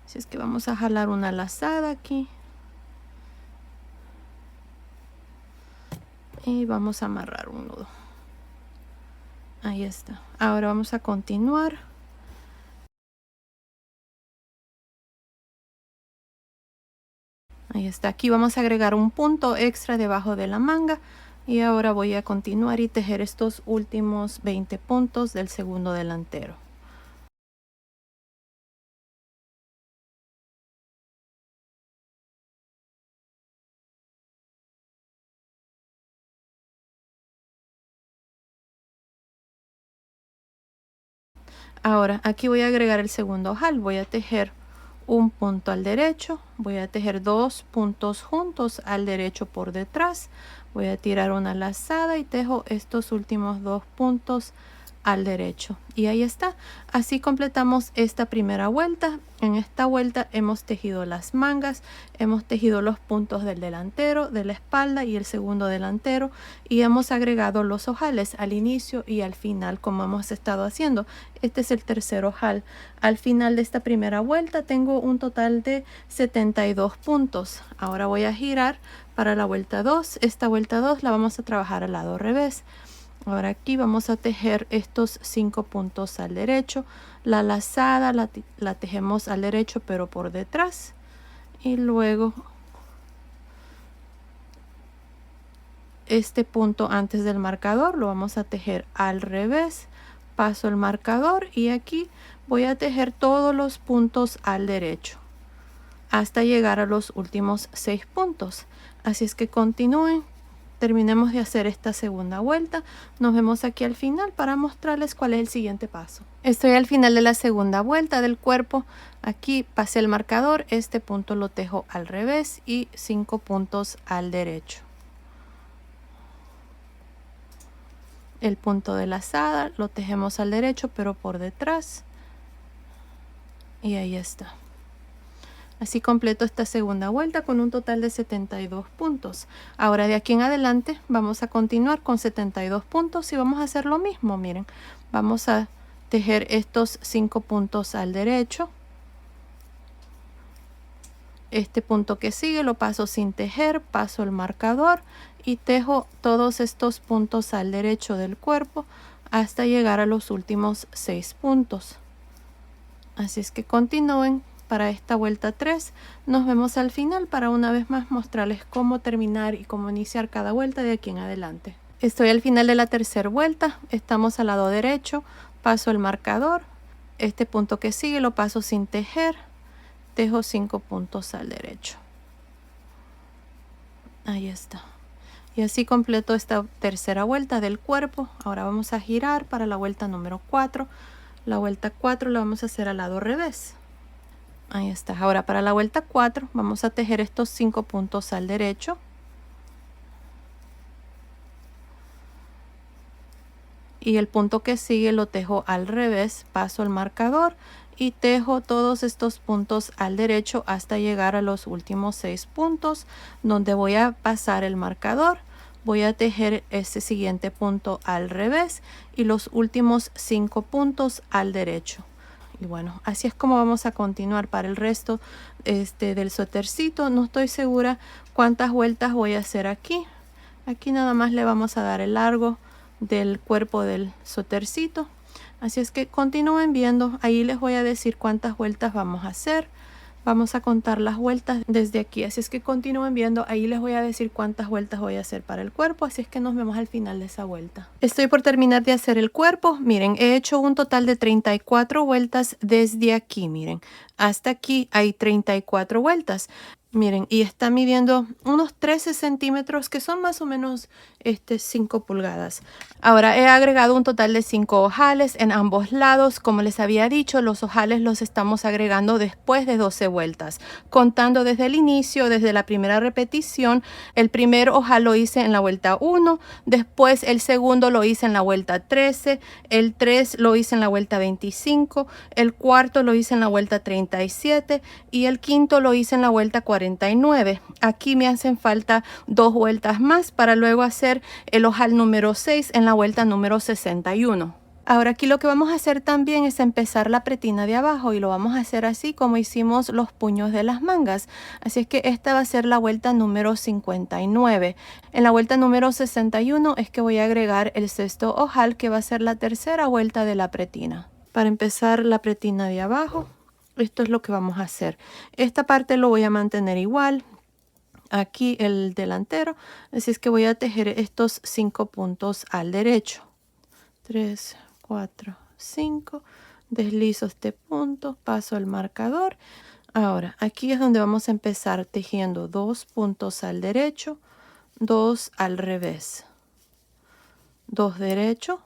Así es que vamos a jalar una lazada aquí. Y vamos a amarrar un nudo. Ahí está. Ahora vamos a continuar. Ahí está. Aquí vamos a agregar un punto extra debajo de la manga. Y ahora voy a continuar y tejer estos últimos 20 puntos del segundo delantero. Ahora aquí voy a agregar el segundo ojal. Voy a tejer un punto al derecho, voy a tejer 2 puntos juntos al derecho por detrás, voy a tirar una lazada y tejo estos últimos 2 puntos al derecho y ahí está. Así completamos esta primera vuelta. En esta vuelta hemos tejido las mangas, hemos tejido los puntos del delantero, de la espalda y el segundo delantero y hemos agregado los ojales al inicio y al final como hemos estado haciendo. Este es el tercer ojal. Al final de esta primera vuelta tengo un total de 72 puntos. Ahora voy a girar para la vuelta 2. Esta vuelta 2 la vamos a trabajar al lado revés. Ahora aquí vamos a tejer estos 5 puntos al derecho. La lazada la tejemos al derecho pero por detrás. Y luego este punto antes del marcador lo vamos a tejer al revés. Paso el marcador y aquí voy a tejer todos los puntos al derecho hasta llegar a los últimos 6 puntos. Así es que continúen terminemos de hacer esta segunda vuelta. Nos vemos aquí al final para mostrarles cuál es el siguiente paso. Estoy al final de la segunda vuelta del cuerpo. Aquí pasé el marcador, este punto lo tejo al revés y 5 puntos al derecho. El punto de lazada lo tejemos al derecho pero por detrás. Y ahí está. Así completo esta segunda vuelta con un total de 72 puntos. Ahora de aquí en adelante vamos a continuar con 72 puntos y vamos a hacer lo mismo. Miren, vamos a tejer estos 5 puntos al derecho. Este punto que sigue lo paso sin tejer, paso el marcador y tejo todos estos puntos al derecho del cuerpo hasta llegar a los últimos 6 puntos. Así es que continúen. Para esta vuelta 3 nos vemos al final para una vez más mostrarles cómo terminar y cómo iniciar cada vuelta de aquí en adelante. Estoy al final de la tercera vuelta, estamos al lado derecho, paso el marcador, este punto que sigue lo paso sin tejer, tejo 5 puntos al derecho. Ahí está. Y así completo esta tercera vuelta del cuerpo. Ahora vamos a girar para la vuelta número 4. La vuelta 4 la vamos a hacer al lado revés. Ahí está. Ahora para la vuelta 4 vamos a tejer estos 5 puntos al derecho. Y el punto que sigue lo tejo al revés, paso el marcador y tejo todos estos puntos al derecho hasta llegar a los últimos 6 puntos donde voy a pasar el marcador. Voy a tejer este siguiente punto al revés y los últimos 5 puntos al derecho. Y bueno, así es como vamos a continuar para el resto del suétercito. No estoy segura cuántas vueltas voy a hacer aquí. Aquí nada más le vamos a dar el largo del cuerpo del suétercito. Así es que continúen viendo. Ahí les voy a decir cuántas vueltas vamos a hacer. Vamos a contar las vueltas desde aquí. Así es que continúen viendo. Ahí les voy a decir cuántas vueltas voy a hacer para el cuerpo. Así es que nos vemos al final de esa vuelta. Estoy por terminar de hacer el cuerpo. Miren, he hecho un total de 34 vueltas desde aquí. Miren, hasta aquí hay 34 vueltas. Miren, y está midiendo unos 13 centímetros que son más o menos 5 pulgadas. Ahora he agregado un total de 5 ojales en ambos lados. Como les había dicho, los ojales los estamos agregando después de 12 vueltas. Contando desde el inicio, desde la primera repetición, el primer ojal lo hice en la vuelta 1, después el segundo lo hice en la vuelta 13, el 3 lo hice en la vuelta 25, el cuarto lo hice en la vuelta 37 y el quinto lo hice en la vuelta 49. Aquí me hacen falta 2 vueltas más para luego hacer el ojal número 6 en la vuelta número 61. Ahora aquí lo que vamos a hacer también es empezar la pretina de abajo y lo vamos a hacer así como hicimos los puños de las mangas. Así es que esta va a ser la vuelta número 59. En la vuelta número 61 es que voy a agregar el sexto ojal que va a ser la tercera vuelta de la pretina. Para empezar la pretina de abajo, esto es lo que vamos a hacer. Esta parte lo voy a mantener igual. Aquí el delantero. Así es que voy a tejer estos 5 puntos al derecho. 3, 4, 5. Deslizo este punto. Paso el marcador. Ahora, aquí es donde vamos a empezar tejiendo 2 puntos al derecho. 2 al revés. 2 derecho.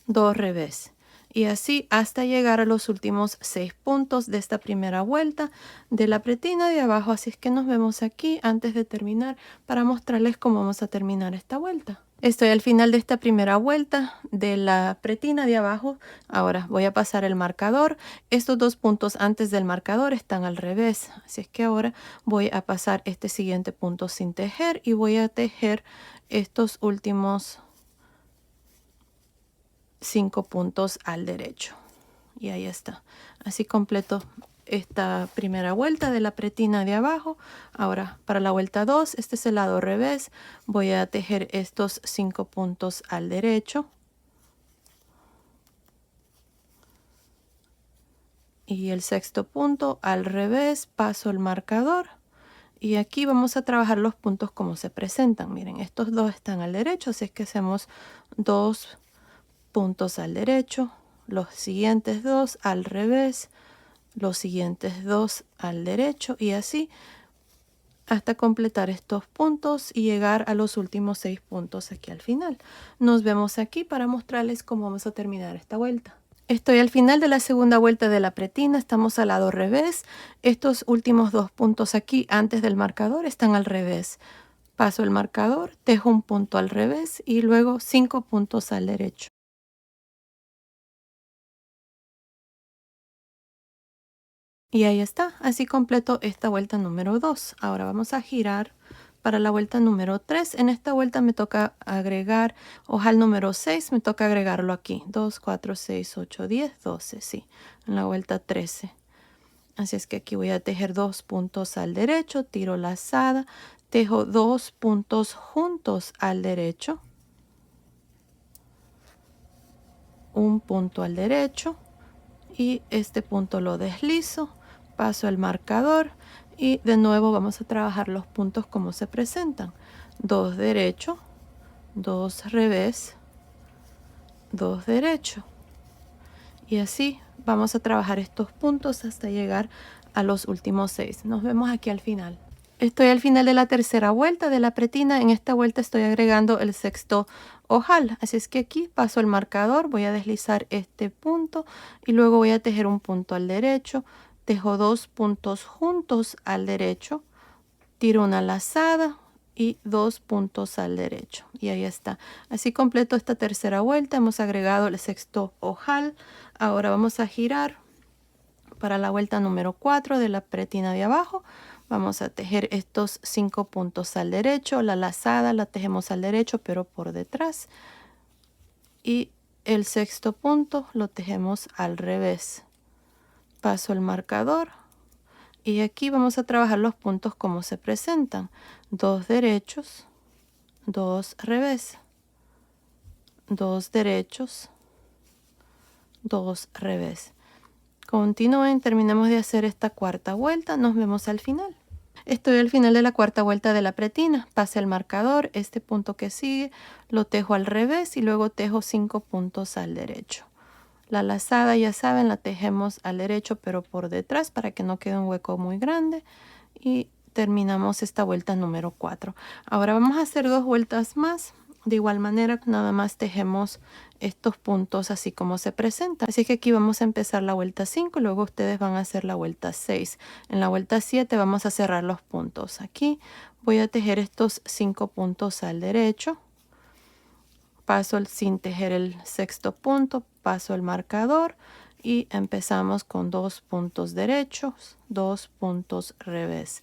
2 revés. Y así hasta llegar a los últimos 6 puntos de esta primera vuelta de la pretina de abajo. Así es que nos vemos aquí antes de terminar para mostrarles cómo vamos a terminar esta vuelta. Estoy al final de esta primera vuelta de la pretina de abajo. Ahora voy a pasar el marcador. Estos 2 puntos antes del marcador están al revés. Así es que ahora voy a pasar este siguiente punto sin tejer y voy a tejer estos últimos 5 puntos al derecho. Y ahí está. Así completo esta primera vuelta de la pretina de abajo. Ahora para la vuelta 2, este es el lado revés. Voy a tejer estos 5 puntos al derecho. Y el sexto punto al revés, paso el marcador. Y aquí vamos a trabajar los puntos como se presentan. Miren, estos 2 están al derecho, así es que hacemos 2 puntos al derecho, los siguientes 2 al revés, los siguientes 2 al derecho y así hasta completar estos puntos y llegar a los últimos 6 puntos aquí al final. Nos vemos aquí para mostrarles cómo vamos a terminar esta vuelta. Estoy al final de la segunda vuelta de la pretina, estamos al lado revés. Estos últimos 2 puntos aquí antes del marcador están al revés. Paso el marcador, tejo un punto al revés y luego 5 puntos al derecho. Y ahí está, así completo esta vuelta número 2. Ahora vamos a girar para la vuelta número 3. En esta vuelta me toca agregar ojal número 6, me toca agregarlo aquí. 2, 4, 6, 8, 10, 12, sí, en la vuelta 13. Así es que aquí voy a tejer 2 puntos al derecho, tiro lazada, tejo 2 puntos juntos al derecho, un punto al derecho y este punto lo deslizo, paso el marcador y de nuevo vamos a trabajar los puntos como se presentan. 2 derecho, 2 revés, 2 derecho. Y así vamos a trabajar estos puntos hasta llegar a los últimos 6. Nos vemos aquí al final. Estoy al final de la tercera vuelta de la pretina. En esta vuelta estoy agregando el sexto ojal. Así es que aquí paso el marcador, voy a deslizar este punto y luego voy a tejer un punto al derecho. Tejo 2 puntos juntos al derecho, tiro una lazada y 2 puntos al derecho. Y ahí está. Así completo esta tercera vuelta. Hemos agregado el sexto ojal. Ahora vamos a girar para la vuelta número 4 de la pretina de abajo. Vamos a tejer estos 5 puntos al derecho. La lazada la tejemos al derecho pero por detrás. Y el sexto punto lo tejemos al revés. Paso el marcador. Y aquí vamos a trabajar los puntos como se presentan. 2 derechos, 2 revés, 2 derechos, 2 revés. Continúen, terminamos de hacer esta cuarta vuelta. Nos vemos al final. Estoy al final de la cuarta vuelta de la pretina. Pase el marcador, este punto que sigue lo tejo al revés y luego tejo 5 puntos al derecho. La lazada, ya saben, la tejemos al derecho pero por detrás para que no quede un hueco muy grande. Y terminamos esta vuelta número 4. Ahora vamos a hacer 2 vueltas más. De igual manera, nada más tejemos estos puntos así como se presentan. Así que aquí vamos a empezar la vuelta 5 y luego ustedes van a hacer la vuelta 6. En la vuelta 7 vamos a cerrar los puntos. Aquí voy a tejer estos 5 puntos al derecho. Paso sin tejer el sexto punto, paso el marcador y empezamos con 2 puntos derechos, 2 puntos revés,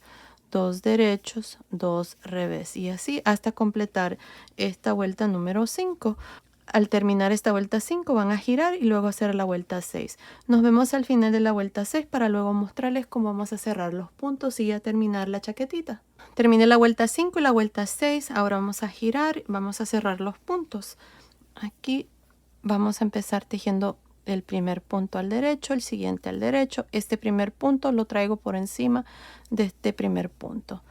2 derechos, 2 revés y así hasta completar esta vuelta número 5. Al terminar esta vuelta 5 van a girar y luego hacer la vuelta 6. Nos vemos al final de la vuelta 6 para luego mostrarles cómo vamos a cerrar los puntos y ya terminar la chaquetita. Terminé la vuelta 5 y la vuelta 6. Ahora vamos a girar, vamos a cerrar los puntos. Aquí vamos a empezar tejiendo el primer punto al derecho, el siguiente al derecho. Este primer punto lo traigo por encima de este primer punto.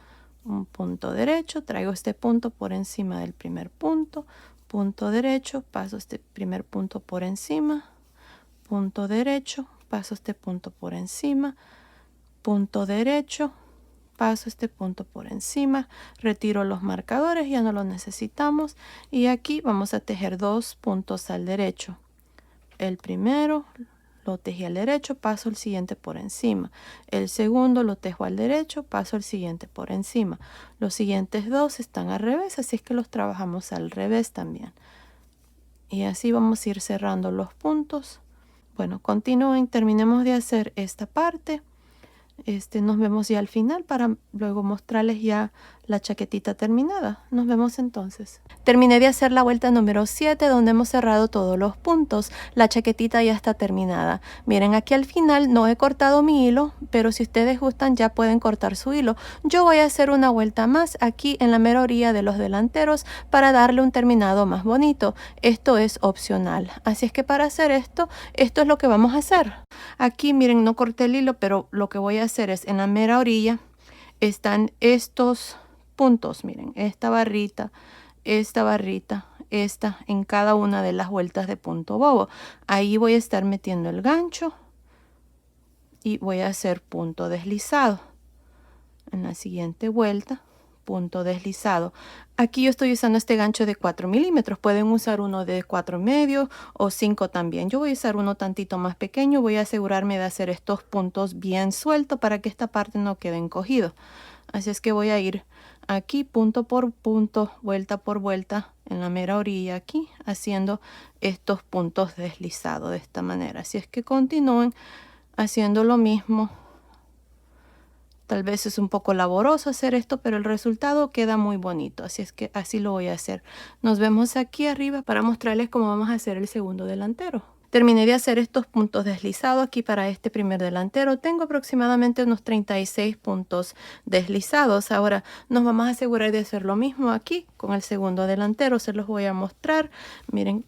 Un punto derecho, traigo este punto por encima del primer punto. Punto derecho, paso este primer punto por encima, punto derecho, paso este punto por encima, punto derecho, paso este punto por encima, retiro los marcadores, ya no los necesitamos y aquí vamos a tejer 2 puntos al derecho. El primero lo tejí al derecho, paso el siguiente por encima. El segundo lo tejo al derecho, paso el siguiente por encima. Los siguientes 2 están al revés, así es que los trabajamos al revés también. Y así vamos a ir cerrando los puntos. Bueno, continúen, terminemos de hacer esta parte. Nos vemos ya al final para luego mostrarles ya la chaquetita terminada. Nos vemos entonces. Terminé de hacer la vuelta número 7 donde hemos cerrado todos los puntos. La chaquetita ya está terminada. Miren, aquí al final no he cortado mi hilo, pero si ustedes gustan ya pueden cortar su hilo. Yo voy a hacer una vuelta más aquí en la mera orilla de los delanteros para darle un terminado más bonito. Esto es opcional. Así es que para hacer esto es lo que vamos a hacer. Aquí miren, no corté el hilo, pero lo que voy a hacer es en la mera orilla están estos puntos, miren, esta barrita, esta en cada una de las vueltas de punto bobo. Ahí voy a estar metiendo el gancho y voy a hacer punto deslizado. en la siguiente vuelta, punto deslizado. Aquí yo estoy usando este gancho de 4 milímetros. Pueden usar uno de 4,5 o 5 también. Yo voy a usar uno tantito más pequeño. Voy a asegurarme de hacer estos puntos bien sueltos para que esta parte no quede encogido. Así es que voy a ir aquí punto por punto, vuelta por vuelta en la mera orilla aquí, haciendo estos puntos deslizados de esta manera. Así es que continúen haciendo lo mismo. Tal vez es un poco laboroso hacer esto, pero el resultado queda muy bonito. Así es que así lo voy a hacer. Nos vemos aquí arriba para mostrarles cómo vamos a hacer el segundo delantero. Terminé de hacer estos puntos deslizados aquí para este primer delantero. Tengo aproximadamente unos 36 puntos deslizados. Ahora nos vamos a asegurar de hacer lo mismo aquí con el segundo delantero. Se los voy a mostrar. Miren,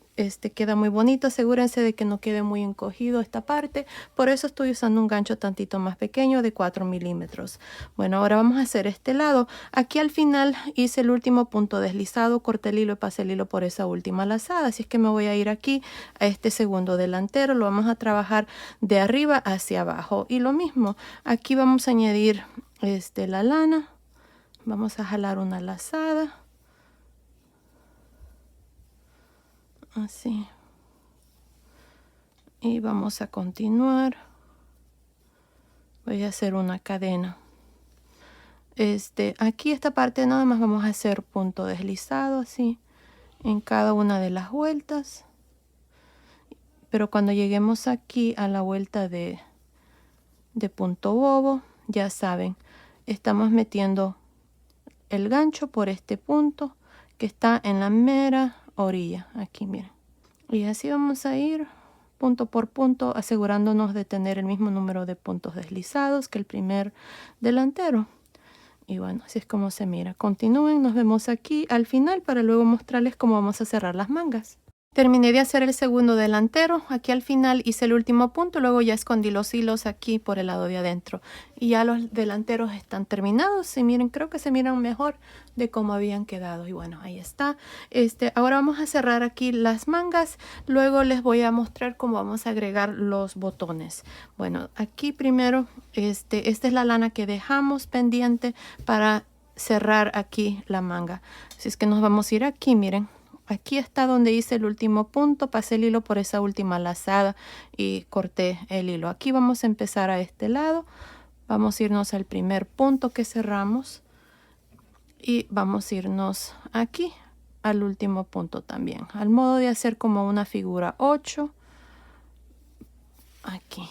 queda muy bonito. Asegúrense de que no quede muy encogido esta parte. Por eso estoy usando un gancho tantito más pequeño de 4 milímetros. Bueno, ahora vamos a hacer este lado. Aquí al final hice el último punto deslizado, corté el hilo y pasé el hilo por esa última lazada. Así es que me voy a ir aquí a este segundo delantero. Lo vamos a trabajar de arriba hacia abajo. Y lo mismo, aquí vamos a añadir la lana. Vamos a jalar una lazada. Así. Y vamos a continuar. Voy a hacer una cadena. Aquí esta parte nada más vamos a hacer punto deslizado así en cada una de las vueltas. Pero cuando lleguemos aquí a la vuelta de punto bobo, ya saben, estamos metiendo el gancho por este punto que está en la mera orilla. Aquí miren. Y así vamos a ir punto por punto, asegurándonos de tener el mismo número de puntos deslizados que el primer delantero. Y bueno, así es como se mira. Continúen, nos vemos aquí al final para luego mostrarles cómo vamos a cerrar las mangas. Terminé de hacer el segundo delantero. Aquí al final hice el último punto, luego ya escondí los hilos aquí por el lado de adentro. Y ya los delanteros están terminados. Y miren, creo que se miran mejor de cómo habían quedado. Y bueno, ahí está. Ahora vamos a cerrar aquí las mangas. Luego les voy a mostrar cómo vamos a agregar los botones. Bueno, aquí primero, esta es la lana que dejamos pendiente para cerrar aquí la manga. Así es que nos vamos a ir aquí, miren. Aquí está donde hice el último punto, pasé el hilo por esa última lazada y corté el hilo. Aquí vamos a empezar a este lado, vamos a irnos al primer punto que cerramos y vamos a irnos aquí al último punto también, al modo de hacer como una figura 8, aquí,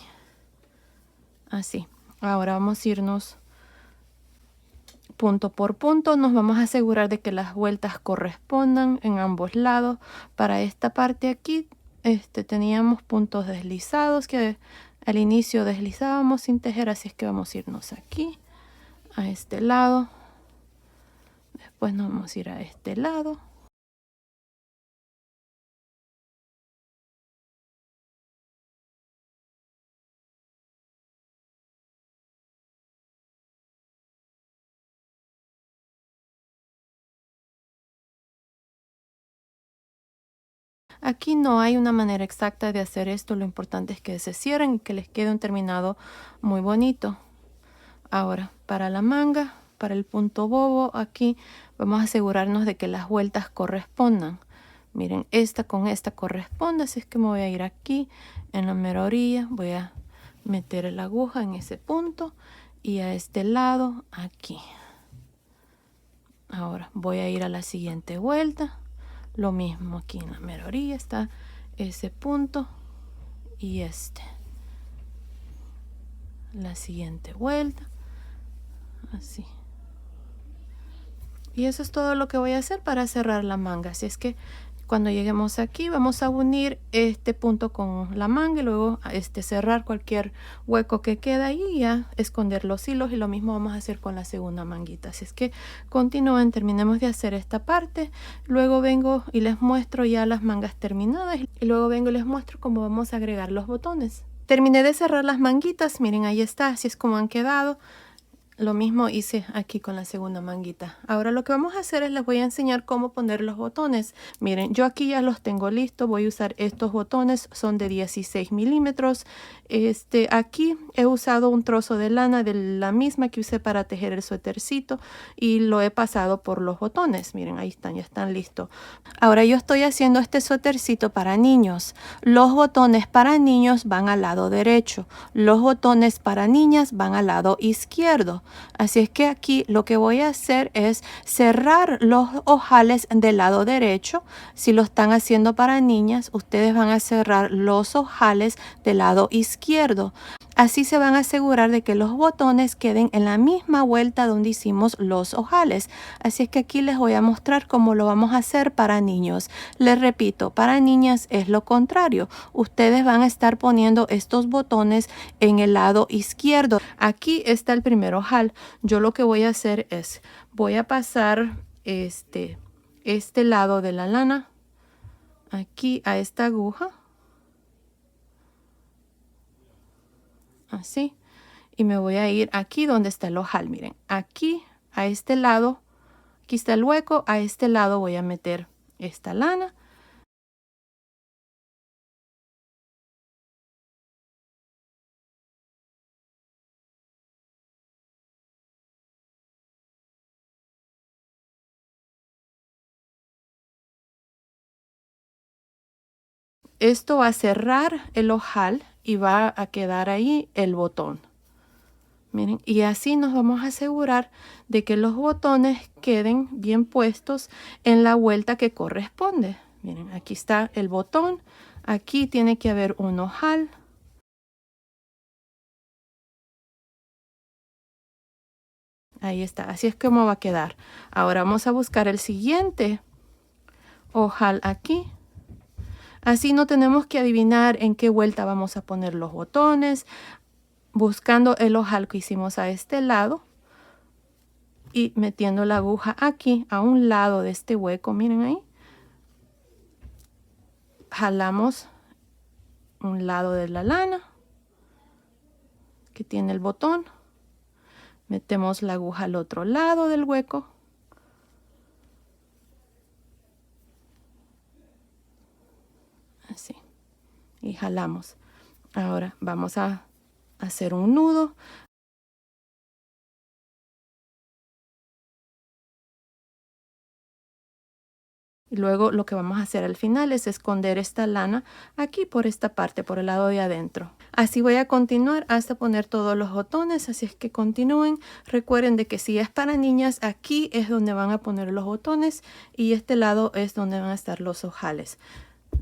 así. Ahora vamos a irnos punto por punto, nos vamos a asegurar de que las vueltas correspondan en ambos lados. Para esta parte aquí teníamos puntos deslizados que al inicio deslizábamos sin tejer, así es que vamos a irnos aquí a este lado, después nos vamos a ir a este lado. Aquí no hay una manera exacta de hacer esto, lo importante es que se cierren y que les quede un terminado muy bonito. Ahora, para la manga, para el punto bobo, aquí vamos a asegurarnos de que las vueltas correspondan. Miren, esta con esta corresponde, así es que me voy a ir aquí en la mera orilla, voy a meter la aguja en ese punto y a este lado aquí. Ahora voy a ir a la siguiente vuelta. Lo mismo aquí en la mera orilla está ese punto y la siguiente vuelta, así. Y eso es todo lo que voy a hacer para cerrar la manga. Así es que cuando lleguemos aquí vamos a unir este punto con la manga y luego cerrar cualquier hueco que queda ahí y ya esconder los hilos, y lo mismo vamos a hacer con la segunda manguita. Así es que continúen, terminemos de hacer esta parte, luego vengo y les muestro ya las mangas terminadas y luego vengo y les muestro cómo vamos a agregar los botones. Terminé de cerrar las manguitas, miren ahí está, así es como han quedado. Lo mismo hice aquí con la segunda manguita. Ahora lo que vamos a hacer es les voy a enseñar cómo poner los botones. Miren, yo aquí ya los tengo listos. Voy a usar estos botones, son de 16 milímetros. Aquí he usado un trozo de lana de la misma que usé para tejer el suétercito y lo he pasado por los botones. Miren, ahí están, ya están listos. Ahora yo estoy haciendo este suétercito para niños. Los botones para niños van al lado derecho. Los botones para niñas van al lado izquierdo. Así es que aquí lo que voy a hacer es cerrar los ojales del lado derecho. Si lo están haciendo para niñas, ustedes van a cerrar los ojales del lado izquierdo. Así se van a asegurar de que los botones queden en la misma vuelta donde hicimos los ojales. Así es que aquí les voy a mostrar cómo lo vamos a hacer para niños. Les repito, para niñas es lo contrario. Ustedes van a estar poniendo estos botones en el lado izquierdo. Aquí está el primer ojal. Yo lo que voy a hacer es, voy a pasar este lado de la lana aquí a esta aguja. Así, y me voy a ir aquí donde está el ojal. Miren, aquí a este lado, aquí está el hueco, a este lado voy a meter esta lana. Esto va a cerrar el ojal y va a quedar ahí el botón. Miren, y así nos vamos a asegurar de que los botones queden bien puestos en la vuelta que corresponde. Miren, aquí está el botón. Aquí tiene que haber un ojal. Ahí está. Así es como va a quedar. Ahora vamos a buscar el siguiente ojal aquí. Así no tenemos que adivinar en qué vuelta vamos a poner los botones. Buscando el ojal que hicimos a este lado y metiendo la aguja aquí a un lado de este hueco, miren ahí. Jalamos un lado de la lana que tiene el botón. Metemos la aguja al otro lado del hueco. Así. Y jalamos. Ahora vamos a hacer un nudo. Y luego lo que vamos a hacer al final es esconder esta lana aquí por esta parte, por el lado de adentro. Así voy a continuar hasta poner todos los botones, así es que continúen. Recuerden de que si es para niñas, aquí es donde van a poner los botones y este lado es donde van a estar los ojales.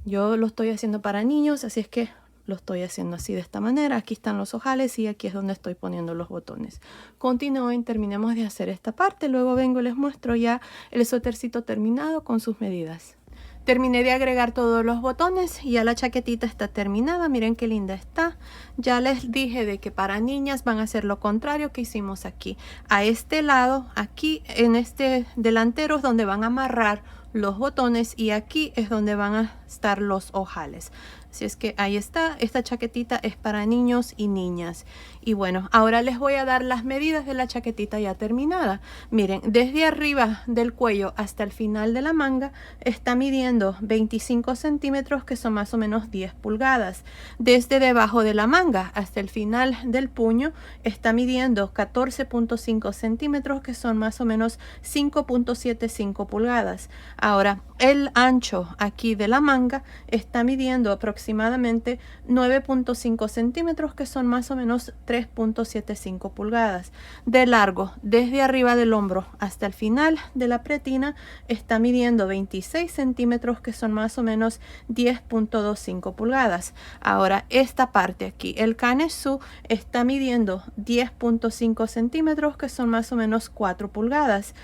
Yo lo estoy haciendo para niños, así es que lo estoy haciendo así de esta manera. Aquí están los ojales y aquí es donde estoy poniendo los botones. Continúen, terminemos de hacer esta parte. Luego vengo y les muestro ya el suétercito terminado con sus medidas. Terminé de agregar todos los botones y ya la chaquetita está terminada. Miren qué linda está. Ya les dije de que para niñas van a hacer lo contrario que hicimos aquí. A este lado, aquí en este delantero es donde van a amarrar los botones y aquí es donde van a estar los ojales. Así es que ahí está, esta chaquetita es para niños y niñas. Y bueno, ahora les voy a dar las medidas de la chaquetita ya terminada. Miren, desde arriba del cuello hasta el final de la manga está midiendo 25 centímetros, que son más o menos 10 pulgadas. Desde debajo de la manga hasta el final del puño está midiendo 14.5 centímetros, que son más o menos 5.75 pulgadas. Ahora, el ancho aquí de la manga está midiendo aproximadamente 9.5 centímetros, que son más o menos 3.75 pulgadas. De largo, desde arriba del hombro hasta el final de la pretina, está midiendo 26 centímetros, que son más o menos 10.25 pulgadas. Ahora, esta parte aquí, el canesú, está midiendo 10.5 centímetros, que son más o menos 4 pulgadas.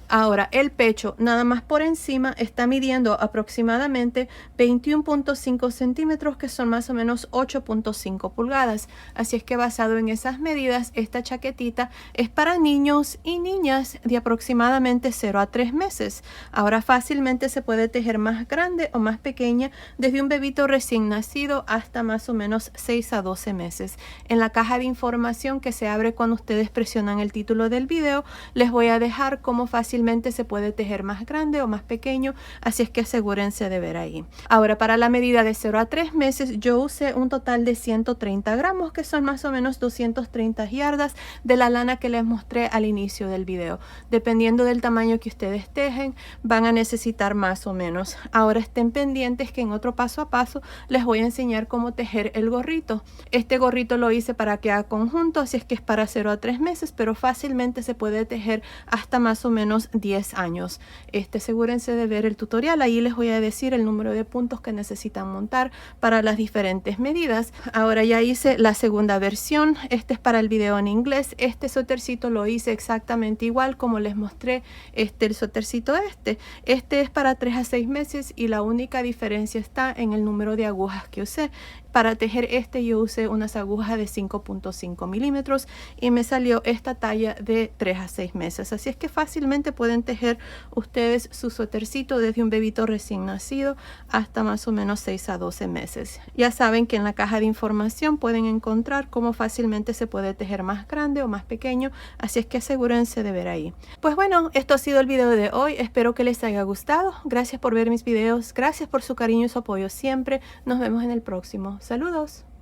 Ahora, el pecho, nada más por encima, está midiendo aproximadamente 21.5 centímetros, que son más o menos 8.5 pulgadas. Así es que basado en esas medidas, esta chaquetita es para niños y niñas de aproximadamente 0 a 3 meses. Ahora fácilmente se puede tejer más grande o más pequeña, desde un bebito recién nacido hasta más o menos 6 a 12 meses. En la caja de información que se abre cuando ustedes presionan el título del video, les voy a dejar cómo fácilmente se puede tejer más grande o más pequeño, así es que asegúrense de ver ahí. Ahora, para la medida de 0 a 3 meses, yo usé un total de 130 gramos, que son más o menos 230 yardas de la lana que les mostré al inicio del video. Dependiendo del tamaño que ustedes tejen, van a necesitar más o menos. Ahora estén pendientes que en otro paso a paso les voy a enseñar cómo tejer el gorrito. Este gorrito lo hice para que haga conjunto, así es que es para 0 a 3 meses, pero fácilmente se puede tejer hasta más o menos 10 años. Asegúrense de ver el tutorial, ahí les voy a decir el número de puntos que necesitan montar para las diferentes medidas. Ahora ya hice la segunda versión, este es para el video en inglés. Este suétercito lo hice exactamente igual como les mostré el suétercito este es para 3 a 6 meses y la única diferencia está en el número de agujas que usé. Para tejer yo usé unas agujas de 5.5 milímetros y me salió esta talla de 3 a 6 meses. Así es que fácilmente pueden tejer ustedes su suétercito desde un bebito recién nacido hasta más o menos 6 a 12 meses. Ya saben que en la caja de información pueden encontrar cómo fácilmente se puede tejer más grande o más pequeño, así es que asegúrense de ver ahí. Pues bueno, esto ha sido el video de hoy. Espero que les haya gustado. Gracias por ver mis videos, gracias por su cariño y su apoyo siempre. Nos vemos en el próximo. Saludos.